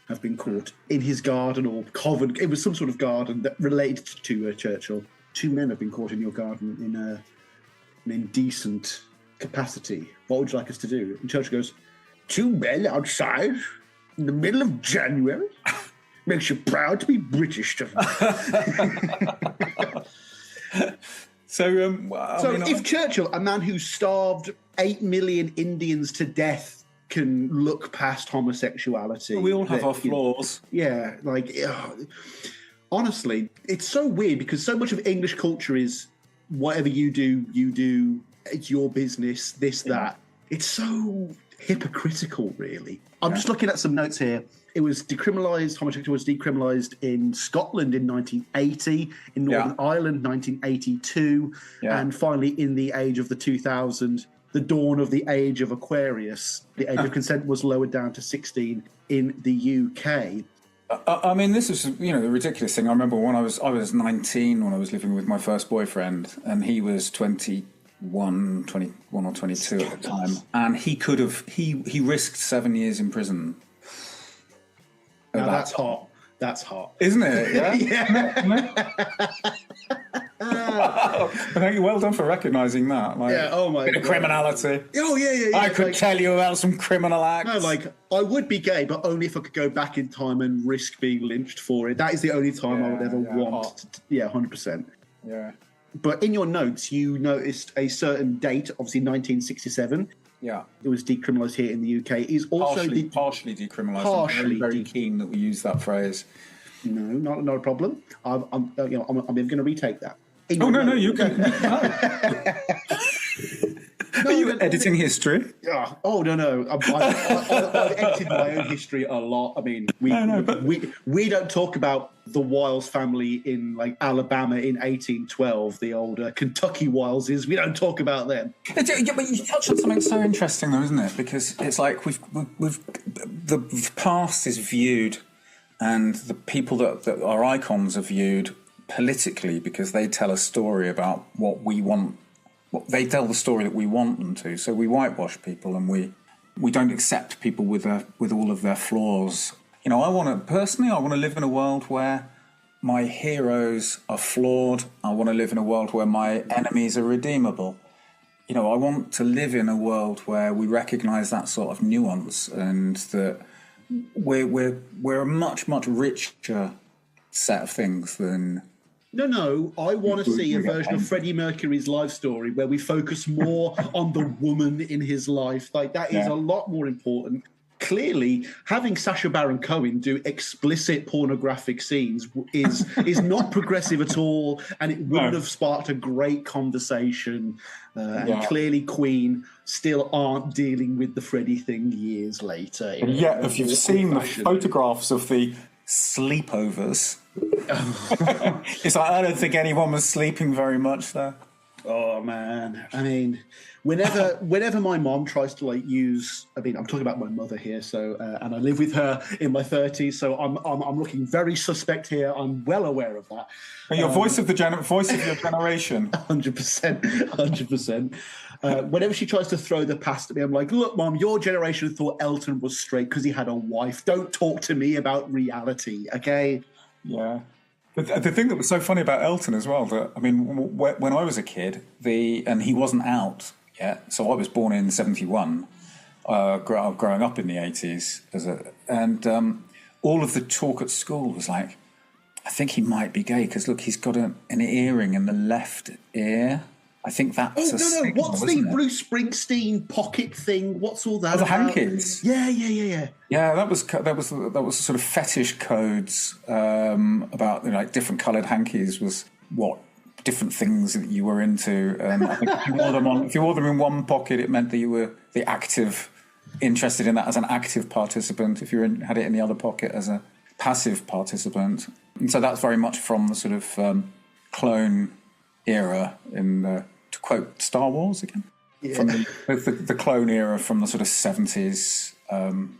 have been caught in his garden or covent. It was some sort of garden that related to Churchill. 2 men have been caught in your garden in an indecent capacity. What would you like us to do? And Churchill goes, 2 men outside in the middle of January? Makes you proud to be British, doesn't it? So, if Churchill, a man who starved 8 million Indians to death, can look past homosexuality, we all have our flaws. Honestly, it's so weird because so much of English culture is whatever you do, it's your business, this, that. It's so hypocritical, really. I'm just looking at some notes here. It was decriminalised, homosexuality was decriminalised in Scotland in 1980, in Northern Ireland 1982, and finally in the age of the 2000, the dawn of the age of Aquarius, the age of consent was lowered down to 16 in the UK. I mean, this is, the ridiculous thing. I remember when I was 19 when I was living with my first boyfriend, and he was 21 or 22 at the time, and he risked 7 years in prison. Now that's hot. That's hot. Isn't it? Yeah. Thank you. Well done for recognising that. Oh my bit of criminality. Oh yeah. I could tell you about some criminal acts. No, I would be gay, but only if I could go back in time and risk being lynched for it. That is the only time I would ever want. 100%. Yeah. But in your notes, you noticed a certain date, obviously 1967. Yeah, it was decriminalised here in the UK. Is also partially decriminalised. I'm very keen that we use that phrase. No, not a problem. I'm even going to retake that. No, you can. Are you editing history? Oh no! I've edited my own history a lot. I mean, we don't talk about the Wiles family in Alabama in 1812. The old Kentucky Wileses. We don't talk about them. Yeah, but you touched on something so interesting, though, isn't it? Because it's like we've the past is viewed, and the people that are icons are viewed politically because they tell a story about what we want. They tell the story that we want them to, so we whitewash people and we don't accept people with all of their flaws. I want to live in a world where my heroes are flawed. I want to live in a world where my enemies are redeemable. I want to live in a world where we recognise that sort of nuance and that we're a much, much richer set of things than. No, I want to see a version of Freddie Mercury's life story where we focus more on the woman in his life. That is a lot more important. Clearly, having Sacha Baron Cohen do explicit pornographic scenes is not progressive at all, and it wouldn't have sparked a great conversation. And clearly, Queen still aren't dealing with the Freddie thing years later. If you've seen the photographs of the sleepovers, it's like I don't think anyone was sleeping very much there. Oh man, I mean, whenever my mom tries to use, I'm talking about my mother here, so and I live with her in my 30s, so I'm looking very suspect here. I'm well aware of that. But your voice of your generation, 100%. Whenever she tries to throw the past at me, I'm like, look, Mom, your generation thought Elton was straight because he had a wife. Don't talk to me about reality, okay? Yeah. But the thing that was so funny about Elton as well, when I was a kid, and he wasn't out yet, so I was born in 71, growing up in the 80s, all of the talk at school was like, I think he might be gay because look, he's got an earring in the left ear. I think that's signal, what's the Bruce Springsteen pocket thing? What's all that? The hankies. Yeah. Yeah, that was sort of fetish codes about different coloured hankies was what different things that you were into. I think if you wore them in one pocket, it meant that you were the active, interested in that as an active participant. If you had it in the other pocket as a passive participant, and so that's very much from the sort of clone era to quote Star Wars again, from the clone era from the sort of 70s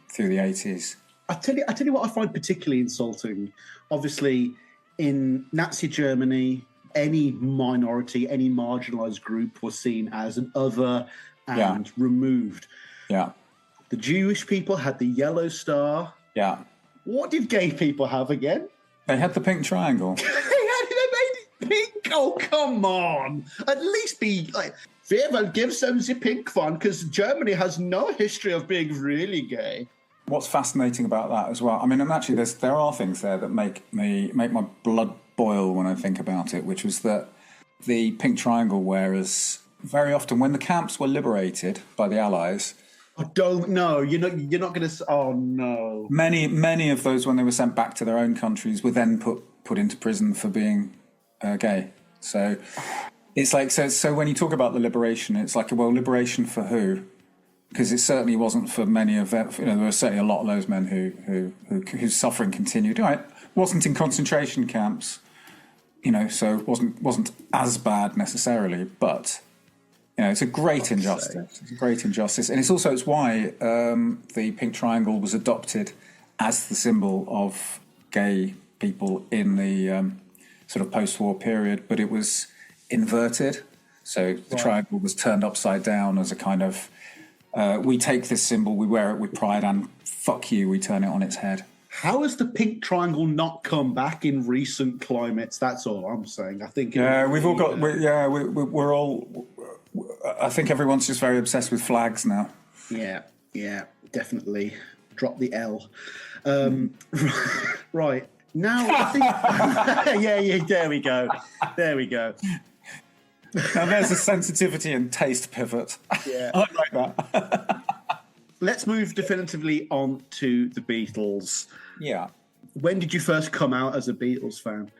through the 80s. I tell you what I find particularly insulting. Obviously, in Nazi Germany, any minority, any marginalised group was seen as an other and removed. Yeah. The Jewish people had the yellow star. Yeah. What did gay people have again? They had the pink triangle. They made it pink. Oh, come on. At least be like, we will give them the pink one because Germany has no history of being really gay. What's fascinating about that as well, and actually there are things there that make my blood boil when I think about it, which was that the Pink Triangle, whereas very often when the camps were liberated by the Allies, I don't know. You're not going to. Oh no. many of those, when they were sent back to their own countries, were then put into prison for being gay. So it's like so when you talk about the liberation, it's like, well, liberation for who? Because it certainly wasn't for many of them. There were certainly a lot of those men whose suffering continued. Right, wasn't in concentration camps, so it wasn't as bad necessarily, but it's a great injustice. It's a great injustice, and it's why the Pink Triangle was adopted as the symbol of gay people in the sort of post-war period, but it was inverted. So the triangle was turned upside down as a kind of we take this symbol, we wear it with pride, and fuck you, we turn it on its head. How has the Pink Triangle not come back in recent climates? That's all I'm saying. I think. Yeah, we've all got. We're all. I think everyone's just very obsessed with flags now. Yeah, definitely. Drop the L. Right now, I think. yeah. There we go. Now there's a sensitivity and taste pivot. Yeah, I like that. Let's move definitively on to the Beatles. Yeah. When did you first come out as a Beatles fan?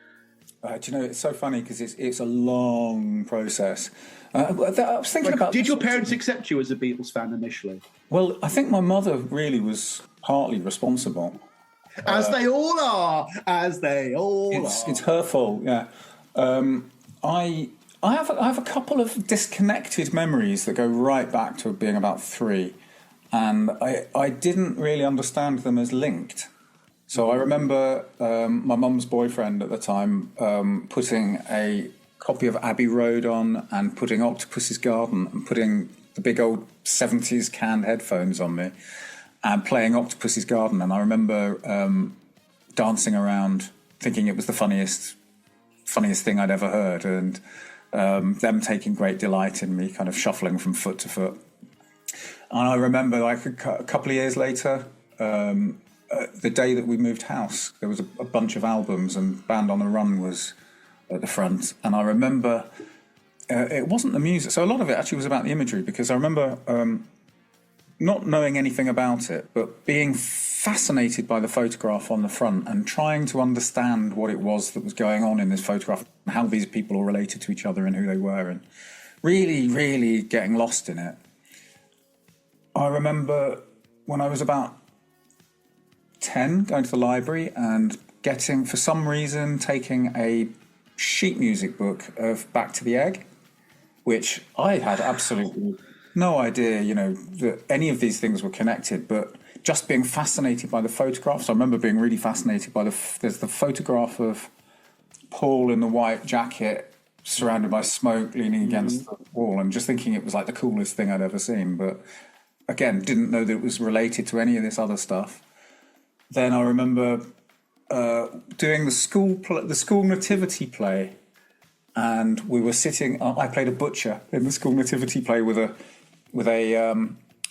Do you know, it's so funny because it's a long process. I was thinking about. Did your parents accept you as a Beatles fan initially? Well, I think my mother really was partly responsible. As they all are. It's her fault. Yeah. I have a couple of disconnected memories that go right back to being about 3, and I didn't really understand them as linked. So I remember my mum's boyfriend at the time putting a copy of Abbey Road on and putting Octopus's Garden and putting the big old 70s canned headphones on me and playing Octopus's Garden. And I remember dancing around thinking it was the funniest thing I'd ever heard, and them taking great delight in me kind of shuffling from foot to foot. And I remember like a couple of years later, the day that we moved house, there was a bunch of albums and Band on the Run was at the front. And I remember it wasn't the music. So a lot of it actually was about the imagery, because I remember not knowing anything about it, but being fascinated by the photograph on the front and trying to understand what it was that was going on in this photograph, and how these people all related to each other and who they were, and really, really getting lost in it. I remember when I was about 10, going to the library and getting, for some reason, taking a sheet music book of Back to the Egg, which I had absolutely no idea, that any of these things were connected, but just being fascinated by the photographs. I remember being really fascinated by there's the photograph of Paul in the white jacket, surrounded by smoke, leaning against the wall, and just thinking it was like the coolest thing I'd ever seen. But again, didn't know that it was related to any of this other stuff. Then I remember doing the school nativity play, and we were sitting. I played a butcher in the school nativity play with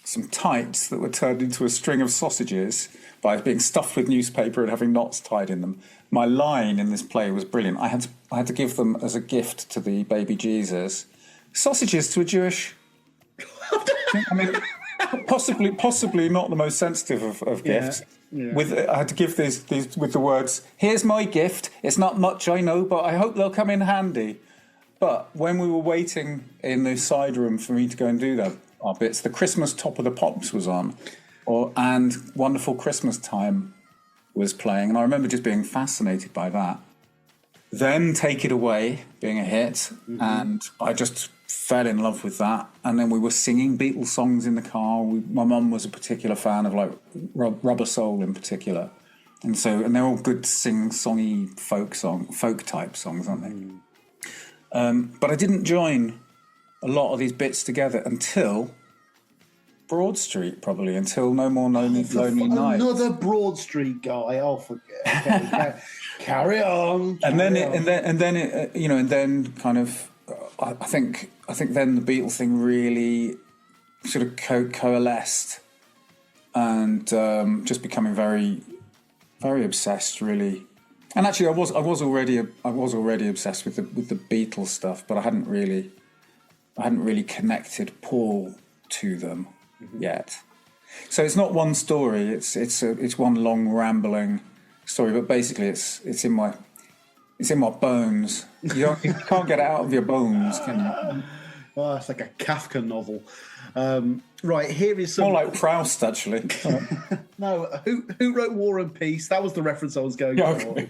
some tights that were turned into a string of sausages by being stuffed with newspaper and having knots tied in them. My line in this play was brilliant. I had to give them as a gift to the baby Jesus sausages to a Jewish. I mean, possibly not the most sensitive of gifts. Yeah. I had to give these with the words, "Here's my gift. It's not much, I know, but I hope they'll come in handy." But when we were waiting in the side room for me to go and do our bits, the Christmas Top of the Pops was on, and Wonderful Christmas Time was playing, and I remember just being fascinated by that. Then Take It Away being a hit, and I just fell in love with that. And then we were singing Beatles songs in the car. My mum was a particular fan of like Rubber Soul in particular, and they're all good sing-songy folk type songs, aren't they? But I didn't join a lot of these bits together until Broad Street, probably, until No More Lonely Nights. Another Broad Street guy. I'll forget. Okay, carry on. And then kind of, I think then the Beatles thing really sort of coalesced, and just becoming very, very obsessed, really And actually, I was already obsessed with the Beatles stuff, but I hadn't really connected Paul to them yet. So it's not one story; it's one long rambling story. But basically, it's in my bones. You can't get it out of your bones, can you? Oh, it's like a Kafka novel. Right, here is some... More like Proust, actually. No, who wrote War and Peace? That was the reference I was going for.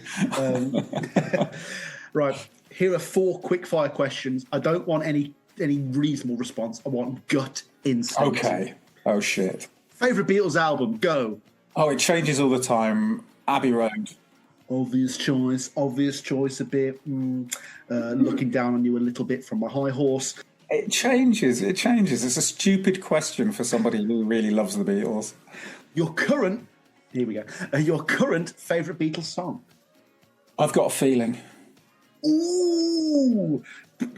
Right, here are 4 quick-fire questions. I don't want any reasonable response. I want gut instinct. Okay. Oh, shit. Favourite Beatles album? Go. Oh, it changes all the time. Abbey Road. Obvious choice a bit. Looking down on you a little bit from my high horse. It changes. It's a stupid question for somebody who really loves the Beatles. Your current favourite Beatles song? I've Got a Feeling. Ooh,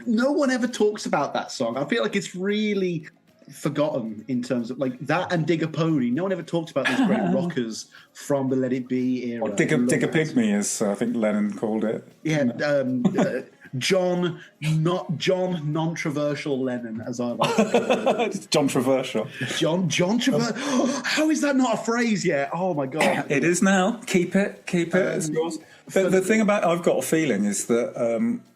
no one ever talks about that song. I feel like it's really forgotten in terms of like that and Dig a Pony. No one ever talks about these great rockers from the Let It Be era. Or Dig a Pygmy, as I think Lennon called it. Yeah, John non-traversal Lennon, as I like to call it. John Traversal. John Traversal. How is that not a phrase yet? Oh my god! It is now. Keep it. It's yours. The thing about I've Got a Feeling is that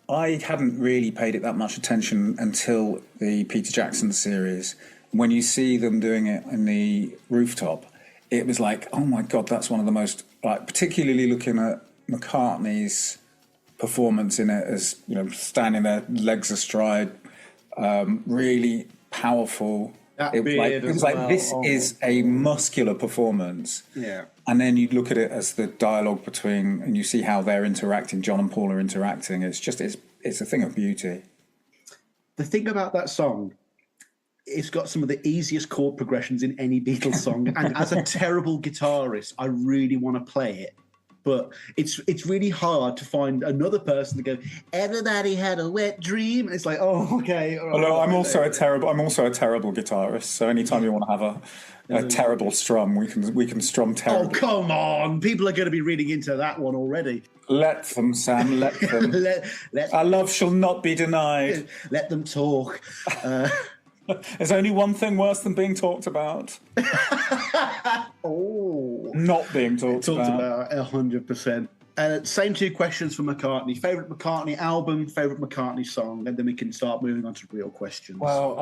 I hadn't really paid it that much attention until the Peter Jackson series. When you see them doing it in the rooftop, it was like, oh my god, that's one of the most, like, particularly looking at McCartney's performance in it, as you know, standing there, legs astride, really powerful. It was like this is a muscular performance. Yeah. And then you look at it as the dialogue between, and you see how they're interacting. John and Paul are interacting. It's a thing of beauty. The thing about that song, it's got some of the easiest chord progressions in any Beatles song. And as a terrible guitarist, I really want to play it. But it's really hard to find another person to go, everybody had a wet dream. And it's like, oh, okay. Although I'm also a terrible guitarist. So anytime you want to have a terrible strum, we can strum terrible. Oh, come on. People are going to be reading into that one already. Let them, Sam, let them. Our love shall not be denied. Let them talk. There's only one thing worse than being talked about. Oh. Not being talked about. 100%. Same 2 questions for McCartney. Favourite McCartney album, favourite McCartney song, and then we can start moving on to real questions. Well,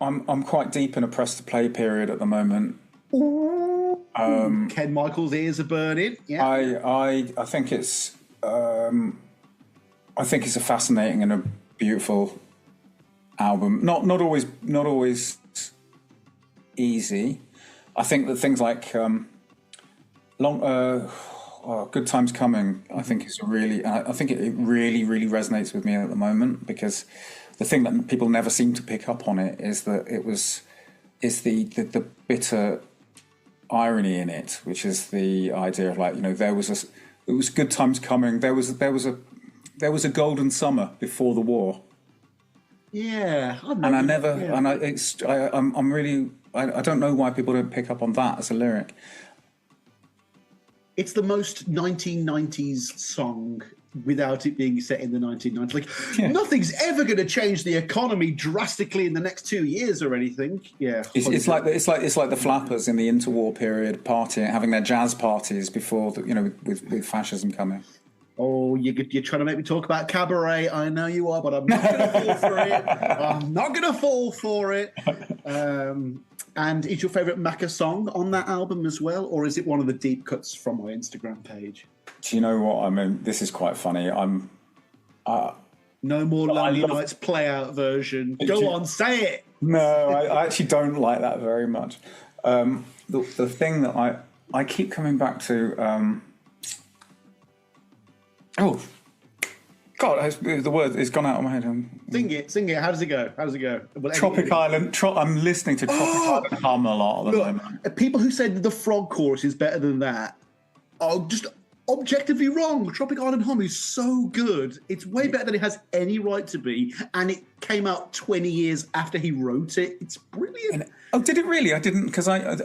I'm quite deep in a press to play period at the moment. Ken Michael's ears are burning. Yeah. I think it's a fascinating and a beautiful album. Not always easy. I think that things like Good Times Coming, I think is I think it really resonates with me at the moment, because the thing that people never seem to pick up on it is that is the bitter irony in it, which is the idea of, like, you know, it was good times coming. There was a golden summer before the war. Yeah, I don't know why people don't pick up on that as a lyric. It's the most 1990s song without it being set in the 1990s. Like, nothing's ever going to change the economy drastically in the next 2 years or anything. Yeah, it's like the Flappers in the interwar period, partying, having their jazz parties before with fascism coming. Oh, you're trying to make me talk about Cabaret. I know you are, but I'm not going to fall for it. I'm not going to fall for it. And is your favourite Macca song on that album as well, or is it one of the deep cuts from my Instagram page? Do you know what? I mean, this is quite funny. No More Lonely Nights play-out version. Go on, say it. No, I actually don't like that very much. The thing that I keep coming back to... Oh, God! The word has gone out of my head. Sing it. How does it go? Well, Tropic Island. I'm listening to Tropic Island hum a lot at the moment. People who said the frog chorus is better than that are just objectively wrong. Tropic Island hum is so good. It's way better than it has any right to be, and it came out 20 years after he wrote it. It's brilliant. Oh, did it really? I didn't, because proper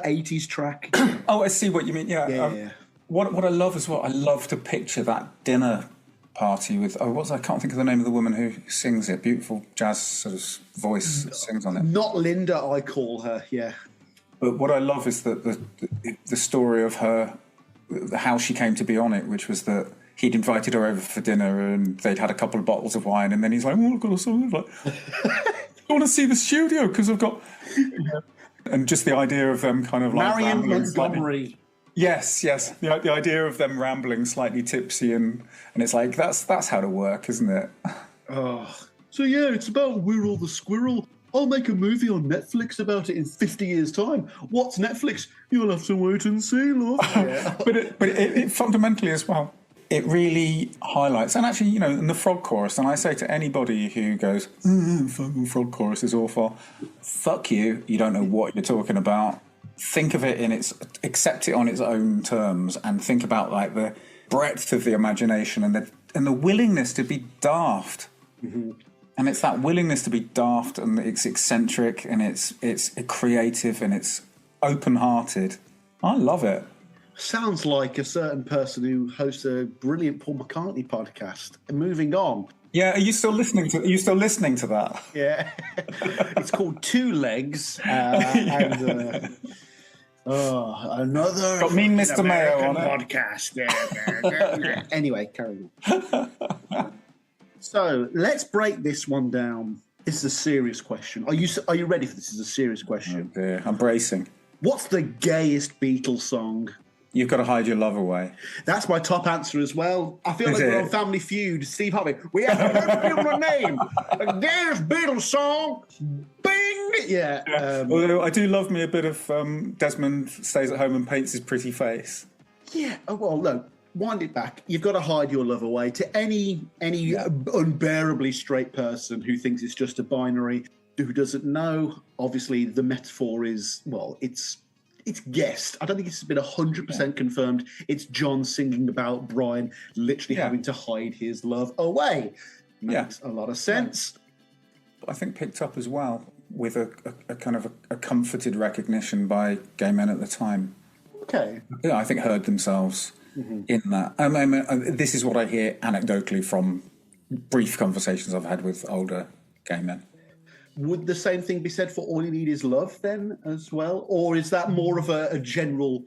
80s track. Oh, I see what you mean. Yeah. Yeah. What I love as well, I love to picture that dinner party with, I can't think of the name of the woman who sings it. Beautiful jazz sort of voice sings on it. Not Linda, I call her, yeah. But what I love is that the story of her, how she came to be on it, which was that he'd invited her over for dinner and they'd had a couple of bottles of wine, and then he's like, "Oh, I've got a song." Like, I want to see the studio because I've got, and just the idea of them kind of like Marion rambling slightly. Montgomery. Yes. The idea of them rambling slightly tipsy, and it's like that's how to work, isn't it? Oh. So yeah, it's about We're the Squirrel. I'll make a movie on Netflix about it in 50 years' time. What's Netflix? You'll have to wait and see, love. Yeah. but it fundamentally as well, it really highlights, and actually, in the frog chorus, and I say to anybody who goes, fucking frog chorus is awful, fuck you, you don't know what you're talking about. Think of it accept it on its own terms, and think about like the breadth of the imagination and the willingness to be daft. Mm-hmm. And it's that willingness to be daft, and it's eccentric, and it's creative, and it's open-hearted. I love it. Sounds like a certain person who hosts a brilliant Paul McCartney podcast. And moving on. Yeah, are you still listening to that? Yeah. It's called Two Legs. And another got Mean Mr. Mayo on it. Podcast. Anyway, carry on. So let's break this one down. This is a serious question. Are you ready for this? This is a serious question. Oh dear, I'm bracing. What's the gayest Beatles song? You've Got to Hide Your Love Away. That's my top answer as well. I feel like we're on Family Feud. Steve Harvey. We have to give him a name. The gayest Beatles song. Bing! Yeah. Although I do love me a bit of Desmond stays at home and paints his pretty face. Yeah. Oh, well, look. Wind it back. You've got to hide your love away. To any unbearably straight person who thinks it's just a binary, who doesn't know, obviously the metaphor is, well, it's guessed. I don't think it's been 100% confirmed. It's John singing about Brian literally having to hide his love away. Makes a lot of sense. I think picked up as well with a kind of a comforted recognition by gay men at the time. Okay. Yeah, I think heard themselves in that. This is what I hear anecdotally from brief conversations I've had with older gay men. Would the same thing be said for All You Need Is Love then as well? Or is that more of a general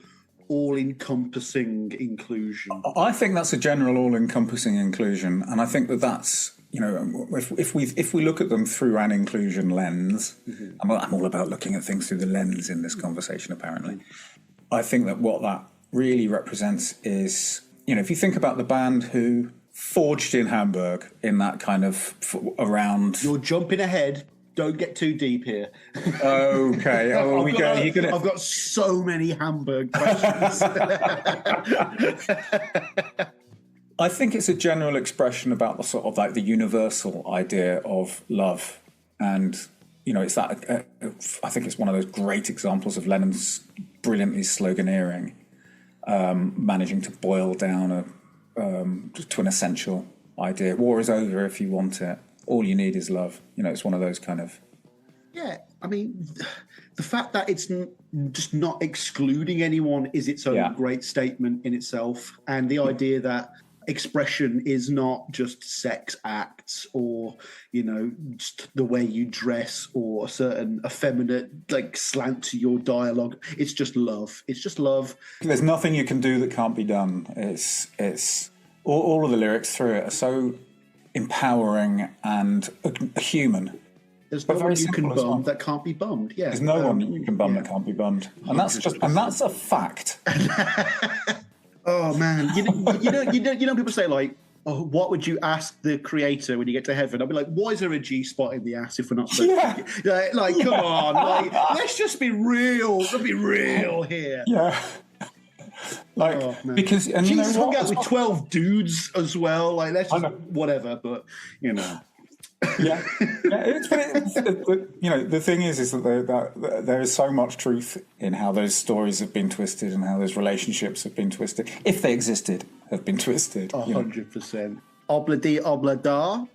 all-encompassing inclusion? I think that's a general all-encompassing inclusion. And I think that's, if we look at them through an inclusion lens, I'm all about looking at things through the lens in this conversation, apparently. I think that what that really represents is, if you think about the band who forged in Hamburg in that kind of around... You're jumping ahead. Don't get too deep here. Okay. I've got so many Hamburg questions. I think it's a general expression about the sort of like the universal idea of love. And, it's that, I think it's one of those great examples of Lennon's brilliantly sloganeering, managing to boil down to an essential idea. War is over if you want it. All you need is love. It's one of those kind of... Yeah, I mean, the fact that it's just not excluding anyone is its own great statement in itself. And the idea that expression is not just sex acts or, just the way you dress or a certain effeminate, slant to your dialogue. It's just love. It's just love. There's nothing you can do that can't be done. It's all of the lyrics through it are so... empowering and a human. There's no one you can bum that can't be bummed. Yeah, there's no one you can bum that can't be bummed, and that's a fact. Oh man, you know people say like, oh, what would you ask the creator when you get to heaven? I'll be like, why is there a G spot in the ass if we're not supposed to? Come on, let's just be real. Let's be real here. Yeah. Because Jesus hung out with 12 dudes as well. Let's just whatever, but Yeah. The thing is that there is so much truth in how those stories have been twisted and how those relationships have been twisted, if they existed, have been twisted. 100%. Obla-dee, obla-da,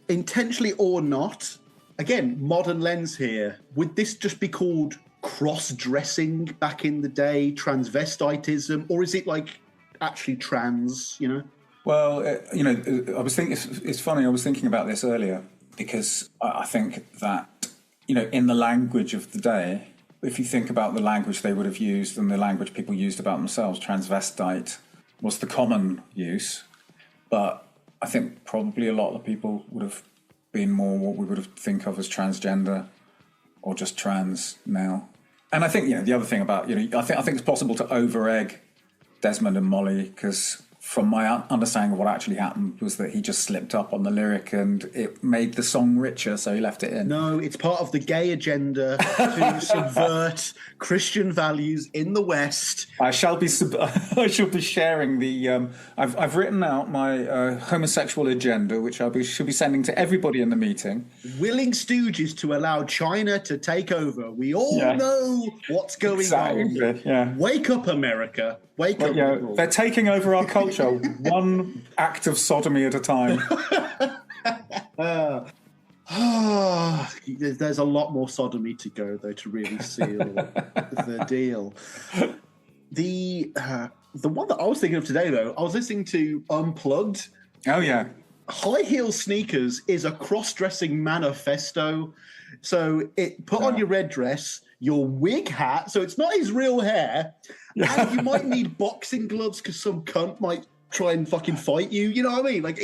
intentionally or not. Again, modern lens here. Would this just be called cross-dressing back in the day, transvestitism, or is it like actually trans, you know? Well, I was thinking, it's funny, I was thinking about this earlier because I think that, in the language of the day, if you think about the language they would have used and the language people used about themselves, transvestite was the common use. But I think probably a lot of people would have been more what we would have think of as transgender or just trans now. And I think, the other thing about, I think it's possible to over-egg Desmond and Molly because from my understanding of what actually happened was that he just slipped up on the lyric and it made the song richer, so he left it in. No, it's part of the gay agenda to subvert Christian values in the West. I shall be sharing the. I've written out my homosexual agenda, which should be sending to everybody in the meeting. Willing stooges to allow China to take over. We all know what's going on. Yeah. Wake up, America. Wake up. They're taking over our culture, one act of sodomy at a time. There's a lot more sodomy to go, though, to really seal the deal. The one that I was thinking of today, though, I was listening to Unplugged. Oh, yeah. High heel sneakers is a cross-dressing manifesto. So it put on your red dress, your wig hat, so it's not his real hair, and you might need boxing gloves because some cunt might try and fucking fight you. You know what I mean? Like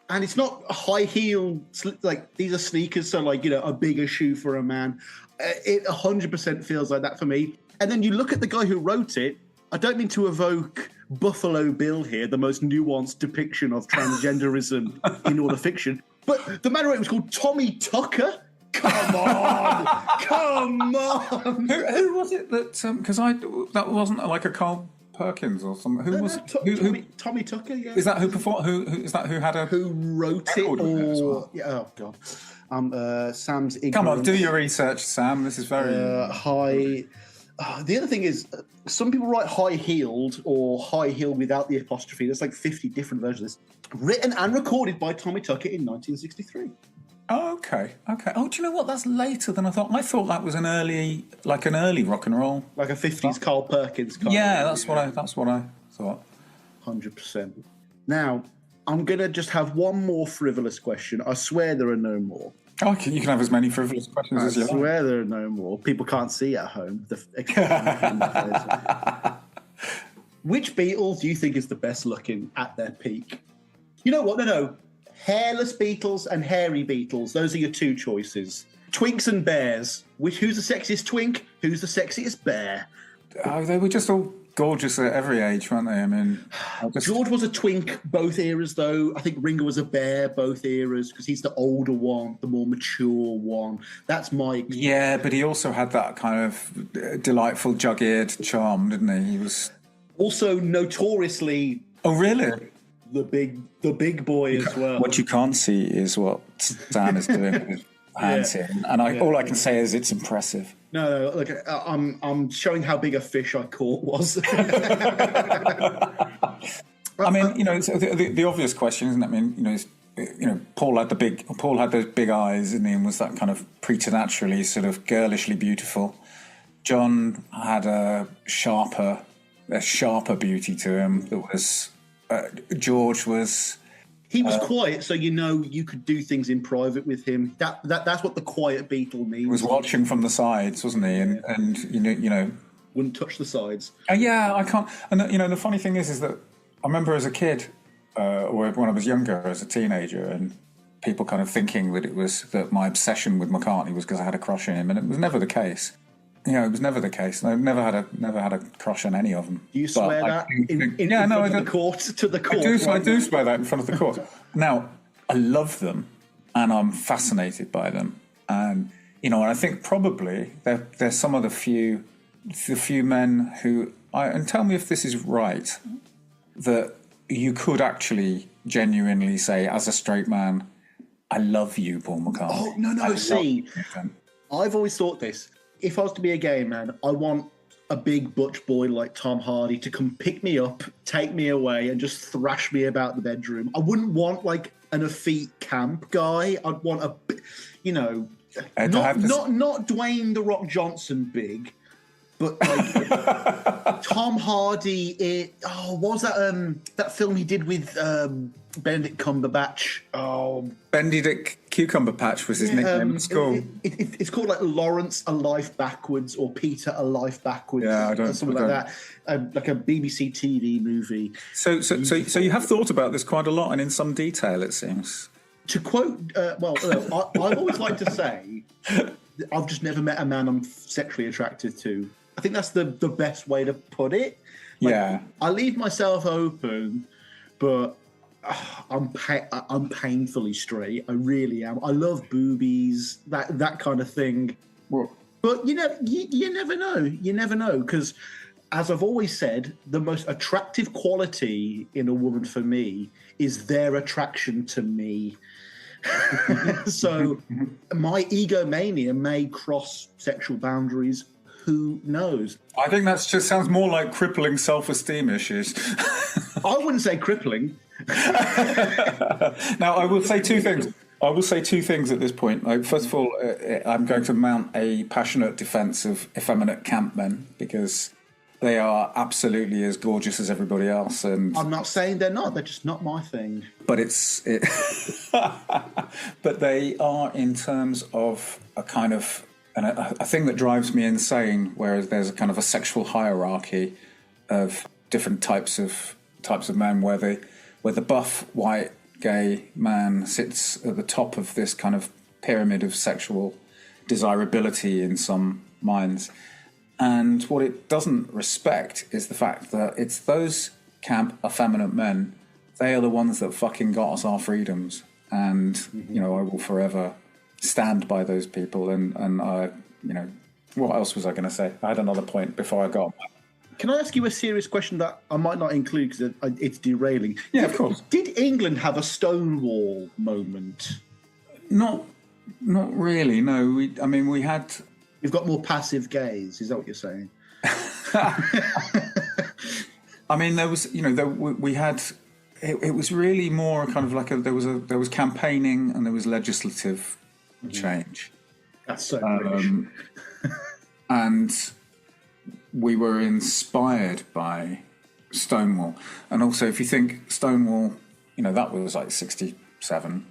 and it's not a high heel. Like these are sneakers, so like a bigger shoe for a man. It 100% feels like that for me. And then you look at the guy who wrote it. I don't mean to evoke Buffalo Bill here, the most nuanced depiction of transgenderism in all the fiction, but the man who wrote it was called Tommy Tucker. Come on, come on. Who was it that? Because that wasn't like a Carl Perkins or something. Who was Tommy Tucker? Yeah. Is that who performed? Who is that? Who had a? Who wrote it? Or oh god, Sam's ignorance. Come on, do your research, Sam. This is very high. The other thing is, some people write high-heeled or high-heel without the apostrophe. There's like 50 different versions of this. Written and recorded by Tommy Tucker in 1963. Oh, okay. Oh, do you know what? That's later than I thought. I thought that was an early rock and roll, like a 50s Carl Perkins kind. Yeah, that's what I thought. 100%. Now, I'm gonna just have one more frivolous question. I swear there are no more. Oh, you can have as many frivolous questions as you like. I swear there are no more. People can't see at home. Which Beatles do you think is the best looking at their peak? You know what? No. Hairless Beatles and hairy Beatles. Those are your two choices. Twinks and bears. Who's the sexiest twink? Who's the sexiest bear? Oh, they were just all gorgeous at every age, weren't they? I mean, George was a twink both eras, though. I think Ringo was a bear both eras because he's the older one, the more mature one. That's my experience. Yeah, but he also had that kind of delightful jug-eared charm, didn't he? He was also notoriously. Oh, really? The big boy as well. What you can't see is what Sam is doing with hands here, and all I can say is it's impressive. No, look, I'm showing how big a fish I caught was. I mean, it's the obvious question, isn't it? I mean, Paul had those big eyes, and was that kind of preternaturally sort of girlishly beautiful. John had a sharper beauty to him. That was. George was. He was quiet, so you could do things in private with him. That's what the quiet Beatle means. He was watching from the sides, wasn't he? And wouldn't touch the sides. Yeah, I can't. And the funny thing is that I remember as a kid, or when I was younger, as a teenager, and people kind of thinking that my obsession with McCartney was because I had a crush on him, and it was never the case. It was never the case. I never had a crush on any of them. Do you swear that in front of the court? To the court? I do swear that in front of the court. Now, I love them, and I'm fascinated by them, and I think probably they're some of the few men who and tell me if this is right, that you could actually genuinely say as a straight man, I love you, Paul McCartney. Oh no! See, I've always thought this. If I was to be a gay man, I want a big butch boy like Tom Hardy to come pick me up, take me away, and just thrash me about the bedroom. I wouldn't want like an effete camp guy. I'd want not Dwayne The Rock Johnson big, But like, Tom Hardy, what was that film he did with Benedict Cumberbatch? Oh, Benedict Cucumber Patch was his nickname at school. It's called like Lawrence A Life Backwards or Peter A Life Backwards. Yeah, I don't. Or something like that. Like a BBC TV movie. So you have thought about this quite a lot and in some detail, it seems. To quote, I've always liked to say, I've just never met a man I'm sexually attracted to. I think that's the best way to put it. Like, yeah. I leave myself open, but I'm painfully straight. I really am. I love boobies, that kind of thing. Well, but you never know. You never know, because as I've always said, the most attractive quality in a woman for me is their attraction to me. So my egomania may cross sexual boundaries. Who knows? I think that just sounds more like crippling self-esteem issues. I wouldn't say crippling. Now, I will say two things. At this point. Like, first of all, I'm going to mount a passionate defence of effeminate camp men, because they are absolutely as gorgeous as everybody else. And I'm not saying they're not. They're just not my thing. But but they are, in terms of a kind of a thing that drives me insane. Whereas there's a kind of a sexual hierarchy of different types of men, where the buff white gay man sits at the top of this kind of pyramid of sexual desirability in some minds. And what it doesn't respect is the fact that it's those camp, effeminate men, they are the ones that fucking got us our freedoms. And, I will forever stand by those people. And I, what else was I going to say? I had another point before I got. Can I ask you a serious question that I might not include because it's derailing? Yeah, of course. Did England have a Stonewall moment? Not really, no. We had... You've got more passive gays, is that what you're saying? I mean, there was, we had... It was really more kind of like there was campaigning and there was legislative change. That's so British. And we were inspired by Stonewall. And also, if you think Stonewall, that was like 67,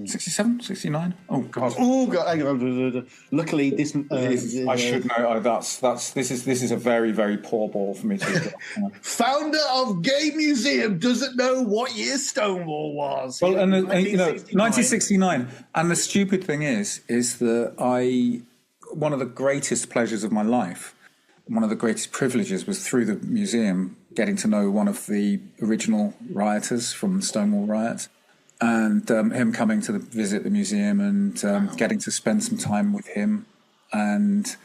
67, 69? Oh, God. Oh, God. Hang on. Luckily, this... I should know. This is a very, very poor ball for me to... Founder of Gay Museum doesn't know what year Stonewall was. Well, and 1969. And the stupid thing is that one of the greatest pleasures of my life, one of the greatest privileges, was through the museum getting to know one of the original rioters from the Stonewall riots. And him coming to visit the museum and getting to spend some time with him. And,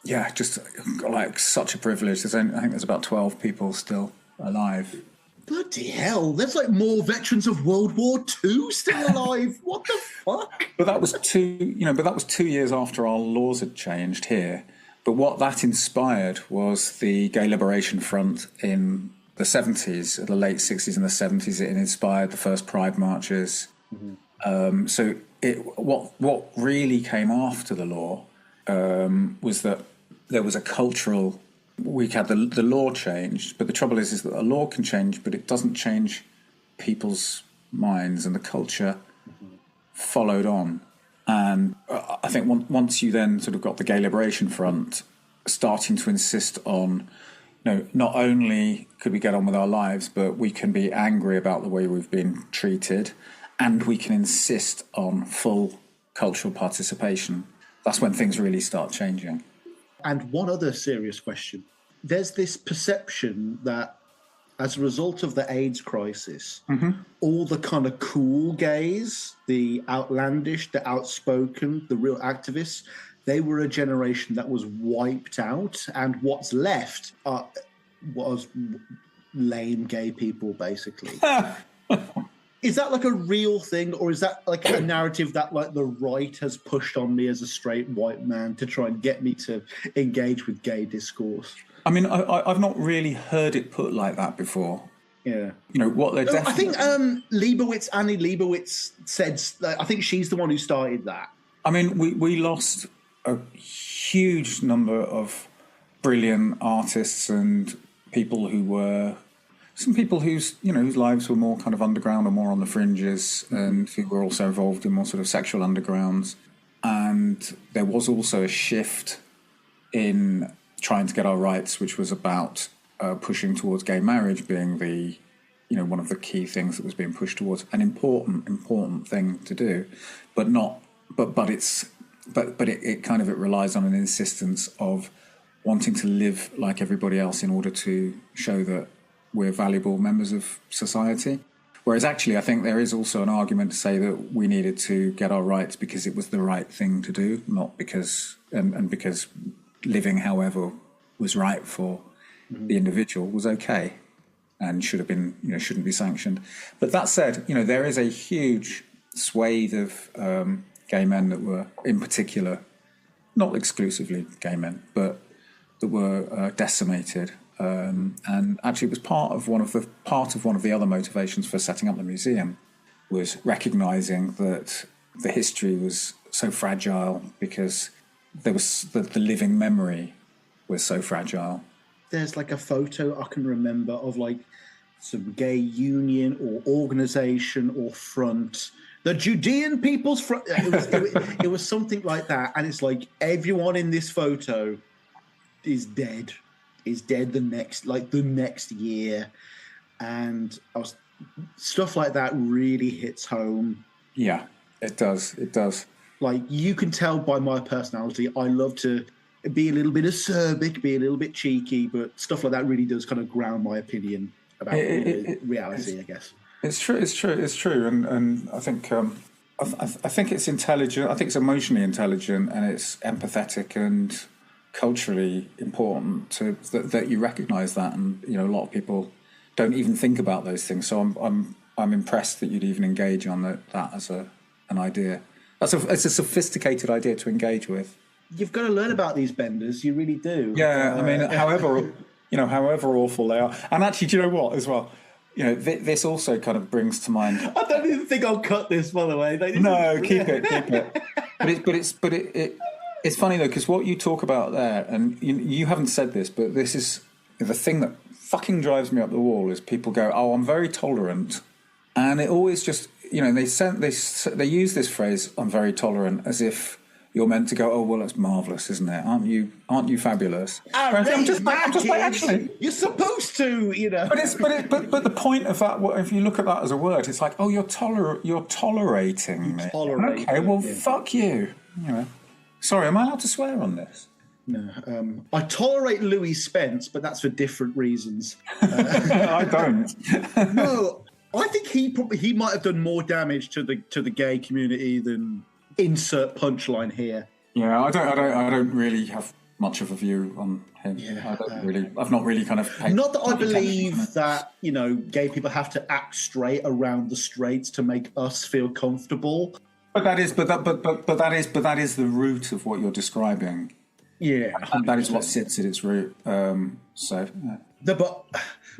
yeah, just like such a privilege. I think there's about 12 people still alive. Bloody hell, there's like more veterans of World War II still alive. What the fuck? But that was 2 years after our laws had changed here. But what that inspired was the Gay Liberation Front in the 70s, the late 60s and the 70s. It inspired the first Pride marches. So what really came after the law was that there was a cultural... We had the law changed, but the trouble is that a law can change, but it doesn't change people's minds, and the culture followed on. And I think once you then sort of got the Gay Liberation Front starting to insist on, not only could we get on with our lives, but we can be angry about the way we've been treated, and we can insist on full cultural participation. That's when things really start changing. And one other serious question. There's this perception that as a result of the AIDS crisis, all the kind of cool gays, the outlandish, the outspoken, the real activists, they were a generation that was wiped out, and what's left was lame gay people, basically. Is that like a real thing, or is that like a narrative that like the right has pushed on me as a straight white man to try and get me to engage with gay discourse? I mean, I've not really heard it put like that before. Yeah. What they're definitely... I think Annie Leibovitz said, I think she's the one who started that. I mean, we lost a huge number of brilliant artists and people who were some people whose lives were more kind of underground or more on the fringes, and who were also involved in more sort of sexual undergrounds. And there was also a shift in trying to get our rights, which was about pushing towards gay marriage being the one of the key things that was being pushed towards, an important thing to do, but it relies on an insistence of wanting to live like everybody else in order to show that we're valuable members of society. Whereas actually, I think there is also an argument to say that we needed to get our rights because it was the right thing to do, not because because living however was right for the individual was okay and should have been, shouldn't be sanctioned. But that said, there is a huge swathe of gay men that were, in particular, not exclusively gay men, but that were decimated. And actually, it was part of one of the other motivations for setting up the museum, was recognizing that the history was so fragile because there was the living memory was so fragile. There's like a photo I can remember of like some gay union or organization or front, the Judean People's Front. It was something like that, and it's like everyone in this photo is dead the next year, and stuff like that really hits home. Yeah, it does. Like, you can tell by my personality, I love to be a little bit acerbic, be a little bit cheeky, but stuff like that really does kind of ground my opinion about reality, I guess. It's true, and I think I think it's intelligent. I think it's emotionally intelligent, and it's empathetic and culturally important that you recognise that, and a lot of people don't even think about those things. So I'm impressed that you'd even engage on that as an idea. It's a sophisticated idea to engage with. You've got to learn about these benders. You really do. Yeah, I mean, however awful they are, and actually, do you know what as well? This also kind of brings to mind. I don't even think I'll cut this, by the way. No, keep it. But it's funny though, because what you talk about there, and you haven't said this, but this is the thing that fucking drives me up the wall, is people go, "Oh, I'm very tolerant," and it always just, they use this phrase, "I'm very tolerant," as if you're meant to go, "Oh, well, that's marvellous, isn't it? Aren't you fabulous?" I'm just like, actually, you're supposed to, But the point of that, if you look at that as a word, it's like, oh, you're tolerating me. Okay, well, fuck you. Sorry, am I allowed to swear on this? No. I tolerate Louis Spence, but that's for different reasons. I don't. No, I think he might have done more damage to the gay community than insert punchline here. Yeah, I don't really have much of a view on him. Yeah, I've not really kind of paid. Not that I believe that gay people have to act straight around the straights to make us feel comfortable. But that is the root of what you're describing. Yeah, 100%. That is what sits at its root. But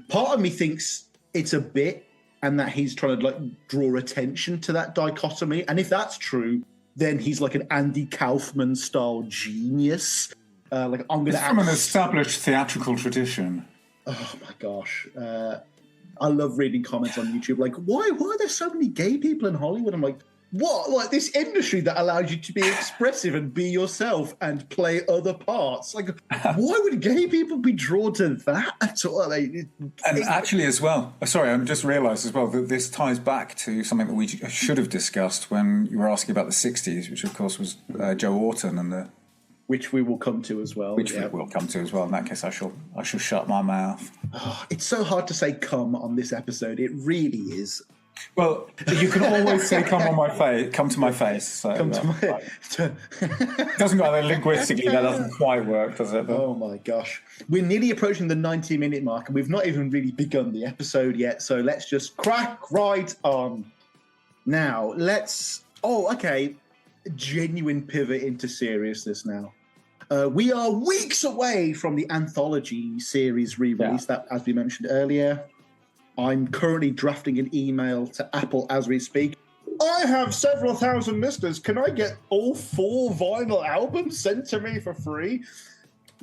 part of me thinks it's a bit, and that he's trying to draw attention to that dichotomy. And if that's true, then he's like an Andy Kaufman style genius. I'm going to from an established theatrical tradition. Oh my gosh. I love reading comments on YouTube like, why are there so many gay people in Hollywood? I'm like, what? Like, this industry that allows you to be expressive and be yourself and play other parts. Like, why would gay people be drawn to that at all? And actually, as well, sorry, I just realised as well that this ties back to something that we should have discussed when you were asking about the 60s, which of course was Joe Orton and which we will come to as well. We will come to as well. In that case, I shall shut my mouth. Oh, it's so hard to say "come" on this episode. It really is. Well, you can always say "come on my face," "come to my face." So come to my. It doesn't go linguistically. That doesn't quite work, does it? But... Oh my gosh, we're nearly approaching the 90-minute mark, and we've not even really begun the episode yet. So let's just crack right on. Now let's. Oh, okay. Genuine pivot into seriousness now. We are weeks away from the anthology series re-release that, as we mentioned earlier. I'm currently drafting an email to Apple as we speak. I have several thousand listeners. Can I get all 4 vinyl albums sent to me for free?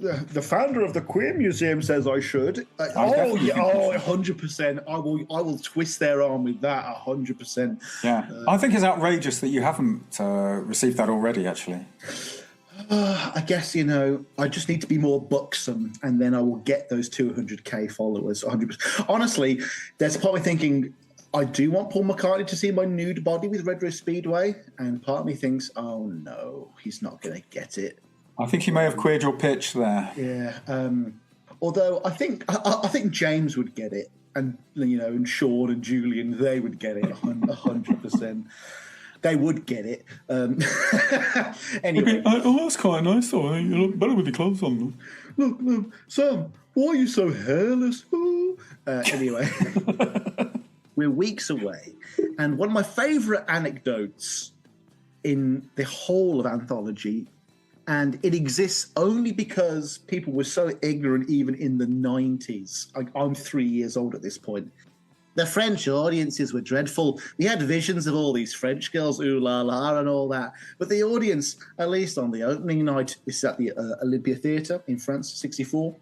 The founder of the Queer Museum says I should. Oh yeah, 100%. I will twist their arm with that 100%. Yeah, I think it's outrageous that you haven't received that already. Actually, I guess I just need to be more buxom, and then I will get those 200k followers. 100%. Honestly, there's part of me thinking I do want Paul McCartney to see my nude body with Red Rose Speedway, and part of me thinks, oh no, he's not going to get it. I think you may have queered your pitch there. Yeah. Although I think James would get it, and and Sean and Julian, they would get it 100%. They would get it. Anyway. That's quite nice, though. You look better with your clothes on. Look, Sam, why are you so hairless? Anyway, we're weeks away, and one of my favourite anecdotes in the whole of Anthology, and it exists only because people were so ignorant even in the 90s. I'm 3 years old at this point. The French audiences were dreadful. We had visions of all these French girls, ooh la la, and all that. But the audience, at least on the opening night, this is at the Olympia Theatre in France, 64.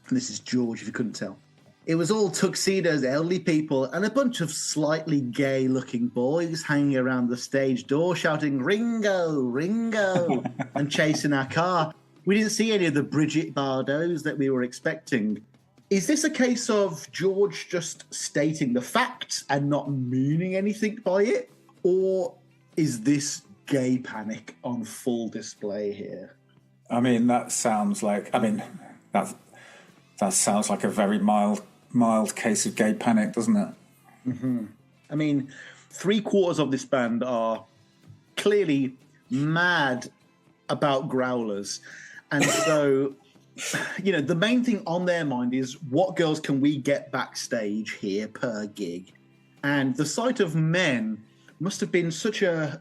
And this is George, if you couldn't tell. It was all tuxedos, elderly people, and a bunch of slightly gay-looking boys hanging around the stage door shouting, Ringo, Ringo, and chasing our car. We didn't see any of the Brigitte Bardots that we were expecting. Is this a case of George just stating the facts and not meaning anything by it? Or is this gay panic on full display here? I mean, that sounds like a very mild case of gay panic, doesn't it? Mm-hmm. I mean, 3/4 of this band are clearly mad about growlers. And so, the main thing on their mind is what girls can we get backstage here per gig? And the sight of men must have been such a...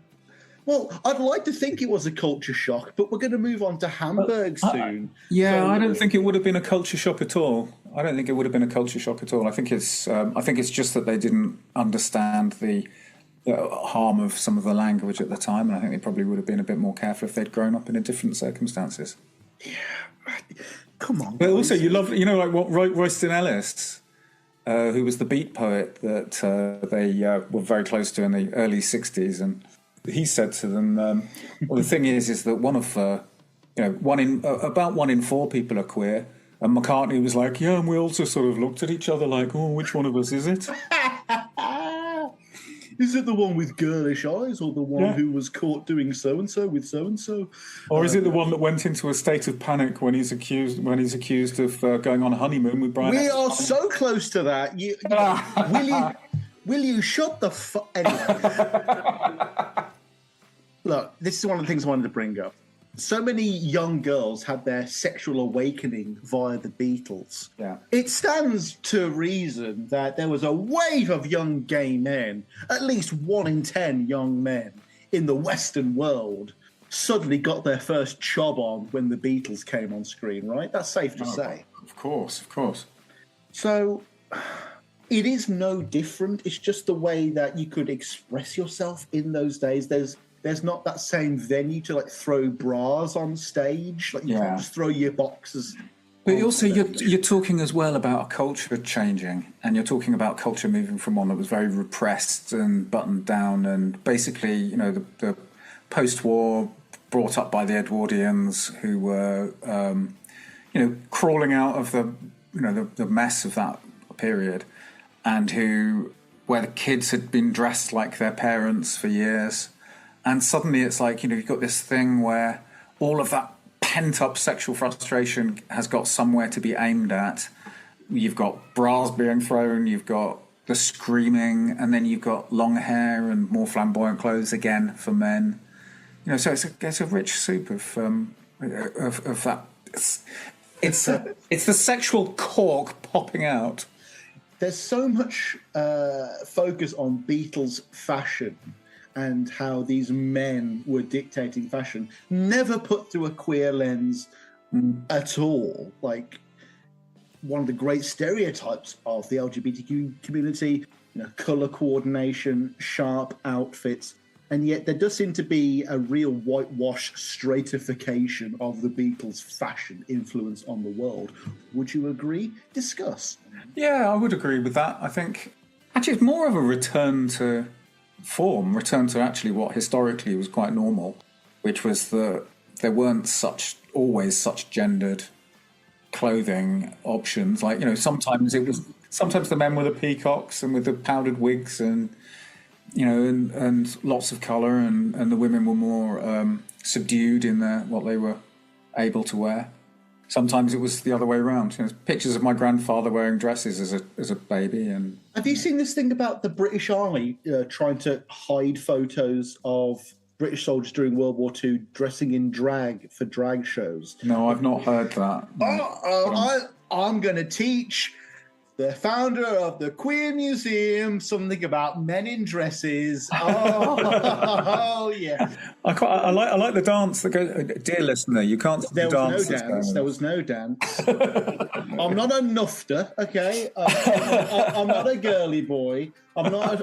Well, I'd like to think it was a culture shock, but we're going to move on to Hamburg soon. I don't think it would have been a culture shock at all. I think it's just that they didn't understand the harm of some of the language at the time, and I think they probably would have been a bit more careful if they'd grown up in different circumstances. Yeah, come on. But guys. also, you love, like what Royston Ellis, who was the beat poet that they were very close to in the early '60s, and he said to them, "Well, the thing is that about 1 in 4 people are queer." And McCartney was like, "Yeah," and we also sort of looked at each other like, "Oh, which one of us is it?" Is it the one with girlish eyes, or the one who was caught doing so and so with so and so, or is it the one that went into a state of panic when he's accused of going on a honeymoon with Brian? We are so close to that. Will you shut the fuck? Anyway, look, this is one of the things I wanted to bring up. So many young girls had their sexual awakening via the Beatles. Yeah. It stands to reason that there was a wave of young gay men, at least 1 in 10 young men in the Western world, suddenly got their first chob on when the Beatles came on screen, right? That's safe to say. Of course. So it is no different. It's just the way that you could express yourself in those days. There's not that same venue to throw bras on stage. You can't just throw your boxes. But also, you're talking as well about a culture changing, and you're talking about culture moving from one that was very repressed and buttoned down, and basically, the post-war brought up by the Edwardians, who were, crawling out of the mess of that period, and where the kids had been dressed like their parents for years. And suddenly it's like, you've got this thing where all of that pent-up sexual frustration has got somewhere to be aimed at. You've got bras being thrown, you've got the screaming, and then you've got long hair and more flamboyant clothes again for men. So it's a rich soup of that. It's the sexual cork popping out. There's so much focus on Beatles fashion and how these men were dictating fashion, never put through a queer lens at all. Like, one of the great stereotypes of the LGBTQ community, colour coordination, sharp outfits. And yet there does seem to be a real whitewash stratification of the Beatles' fashion influence on the world. Would you agree? Discuss. Yeah, I would agree with that. I think actually it's more of a return to form, return to actually what historically was quite normal, which was that there weren't always such gendered clothing options. Like, sometimes the men were the peacocks and with the powdered wigs and and lots of colour, and the women were more subdued in what they were able to wear. Sometimes it was the other way around. Pictures of my grandfather wearing dresses as a baby. And have you seen this thing about the British Army trying to hide photos of British soldiers during World War II dressing in drag for drag shows? No, I've not heard that. No. I'm going to teach the founder of the Queer Museum something about men in dresses. Oh yeah. I like the dance that goes. Dear listener, you can't. There was no dance. I'm not a nufter, okay. I'm not a girly boy. I'm not.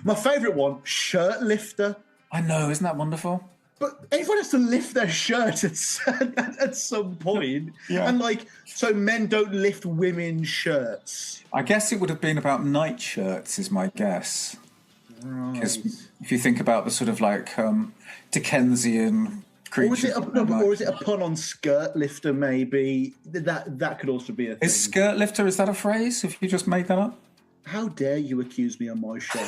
My favourite one, shirt lifter. I know, isn't that wonderful? But everyone has to lift their shirt at some point. Yeah. And so men don't lift women's shirts. I guess it would have been about nightshirts, is my guess. Because if you think about the sort of Dickensian creatures. Or is it a pun on skirt lifter, maybe? That could also be a thing. Is skirt lifter, is that a phrase? Have you just made that up? How dare you accuse me on my show?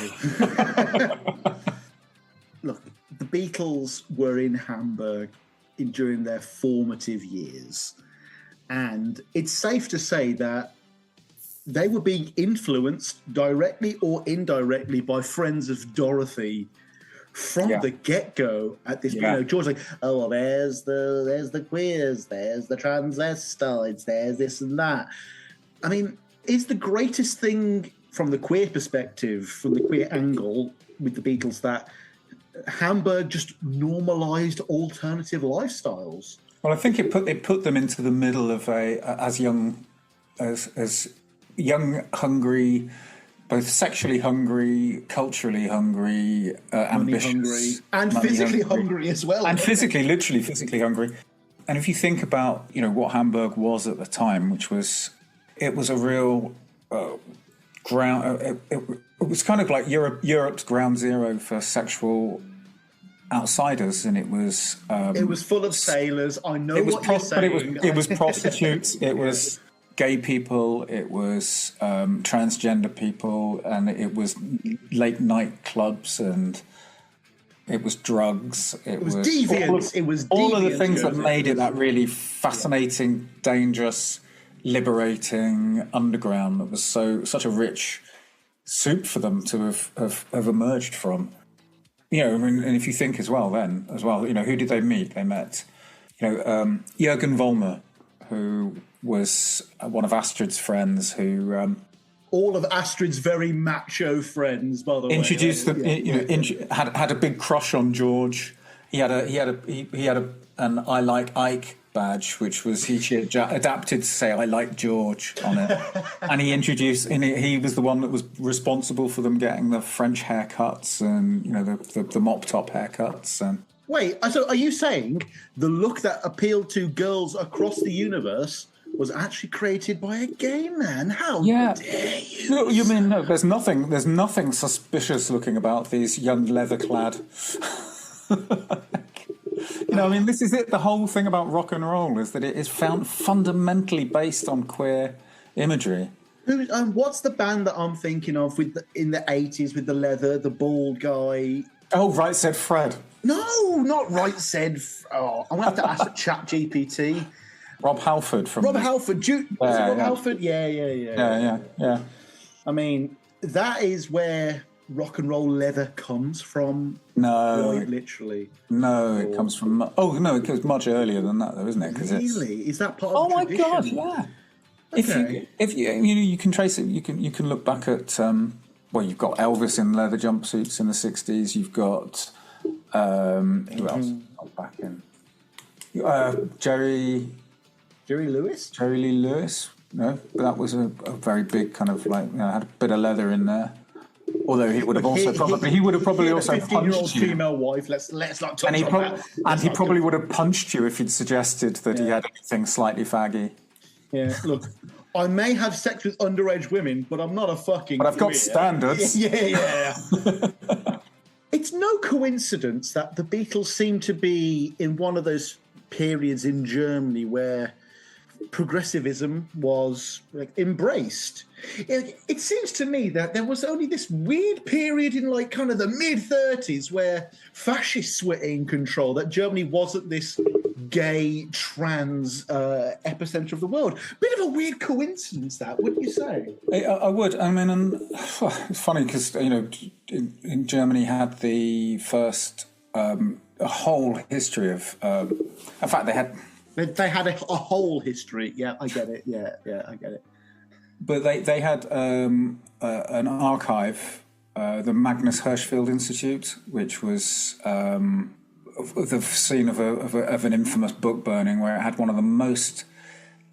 Look, the Beatles were in Hamburg during their formative years, and it's safe to say that they were being influenced directly or indirectly by friends of Dorothy from the get-go. At this point, George's like, oh, well, there's the queers, there's the transvestites, there's this and that. I mean, it's the greatest thing from the queer perspective, from the queer angle with the Beatles, that Hamburg just normalised alternative lifestyles. Well, I think it put them into the middle of as young, hungry, both sexually hungry, culturally hungry, ambitious, and physically hungry as well, and literally physically hungry. And if you think about what Hamburg was at the time, it was a real ground. It was kind of like Europe's ground zero for sexual outsiders, and it was full of sailors. I know what you're saying. But it was prostitutes. It was gay people. It was transgender people, and it was late night clubs, and it was drugs. It was deviance. All of the things that made it that really fascinating, dangerous, liberating underground that was such a rich soup for them to have emerged from. And if you think as well, who did they meet? They met, Jürgen Vollmer, who was one of Astrid's friends, who all of Astrid's very macho friends, by the way, introduced them. Had a big crush on George. He had an I like Ike badge, which was he adapted to say I like George on it. And he introduced, and he was the one that was responsible for them getting the French haircuts and the mop top haircuts. And wait, so are you saying the look that appealed to girls across the universe was actually created by a gay man? How dare you? No, you mean no? There's nothing suspicious looking about these young leather-clad. This is it. The whole thing about rock and roll is that it is found fundamentally based on queer imagery. What's the band that I'm thinking of in the 80s with the leather, the bald guy? Oh, Right Said Fred. No, not Right Said. I'm going to have to ask ChatGPT. Rob Halford from... Rob Halford. Rob Halford? Yeah. I mean, that is where rock and roll leather comes from. No, quite literally. No, it comes from. Oh no, it goes much earlier than that, though, isn't it? Really? Is that part of the tradition? Oh my god, yeah. Okay. If you can trace it, you can look back at. You've got Elvis in leather jumpsuits in the '60s. You've got who else? Not back in. Jerry Lewis. Jerry Lee Lewis. No, but that was a very big kind of had a bit of leather in there. Although he would have also probably also 15-year-old punched you. female wife. Let's not touch And he, on that. and he probably would have punched you if he'd suggested that he had anything slightly faggy. Yeah, look, I may have sex with underage women, but I'm not a fucking. But I've got queer. standards. Yeah. It's no coincidence that the Beatles seem to be in one of those periods in Germany where progressivism was embraced. It seems to me that there was only this weird period in kind of the mid-30s where fascists were in control, that Germany wasn't this gay, trans epicenter of the world. Bit of a weird coincidence, that, wouldn't you say? I would. I mean, it's funny because, in Germany had the first a whole history of... in fact, they had... They had a whole history. Yeah, I get it. Yeah, I get it. But they had an archive, the Magnus Hirschfeld Institute, which was the scene of an infamous book burning, where it had one of the most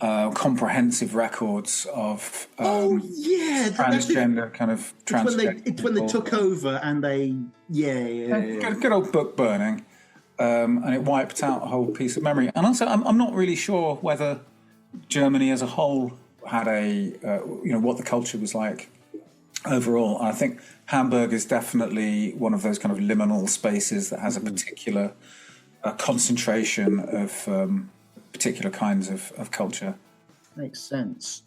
comprehensive records of transgender kind of transgender. It's when they took over and they good old book burning. And it wiped out a whole piece of memory. And also, I'm not really sure whether Germany as a whole had what the culture was like overall. And I think Hamburg is definitely one of those kind of liminal spaces that has a particular concentration of particular kinds of culture. Makes sense.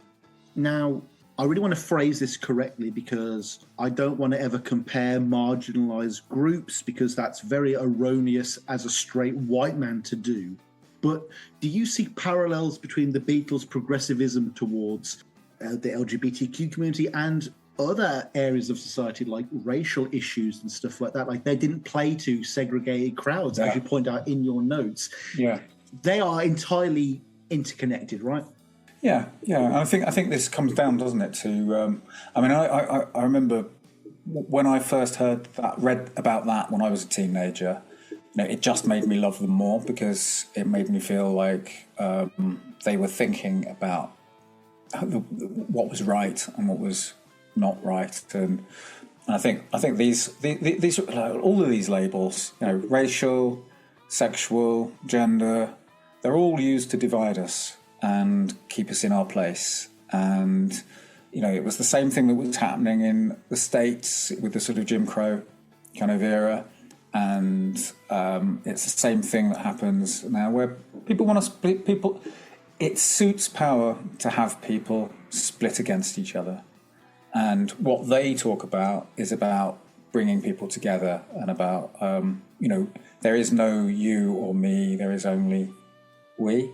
Now, I really want to phrase this correctly because I don't want to ever compare marginalised groups, because that's very erroneous as a straight white man to do. But do you see parallels between the Beatles' progressivism towards the LGBTQ community and other areas of society like racial issues and stuff like that? Like, they didn't play to segregated crowds, as you point out in your notes. Yeah. They are entirely interconnected, right? Yeah. I think this comes down, doesn't it, to... I remember when I first read about that when I was a teenager, it just made me love them more, because it made me feel like they were thinking about what was right and what was not right. And I think these all of these labels, racial, sexual, gender, they're all used to divide us and keep us in our place. And, it was the same thing that was happening in the States with the sort of Jim Crow kind of era. And it's the same thing that happens now, where people want to split people. It suits power to have people split against each other. And what they talk about is about bringing people together and about, there is no you or me, there is only we.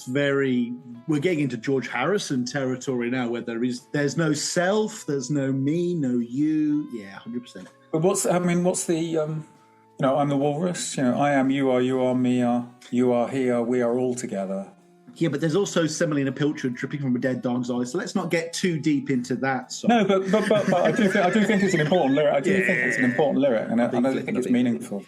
We're getting into George Harrison territory now, where there's no self, there's no me, no you. Yeah, 100%. But what's the, I'm the walrus, I am, you are, me are, you are, he are, we are all together. Yeah, but there's also Semolina Pilchard dripping from a dead dog's eye, so let's not get too deep into that. So. No, but I do think it's an important lyric. I do think it's an important lyric, and I think it's meaningful.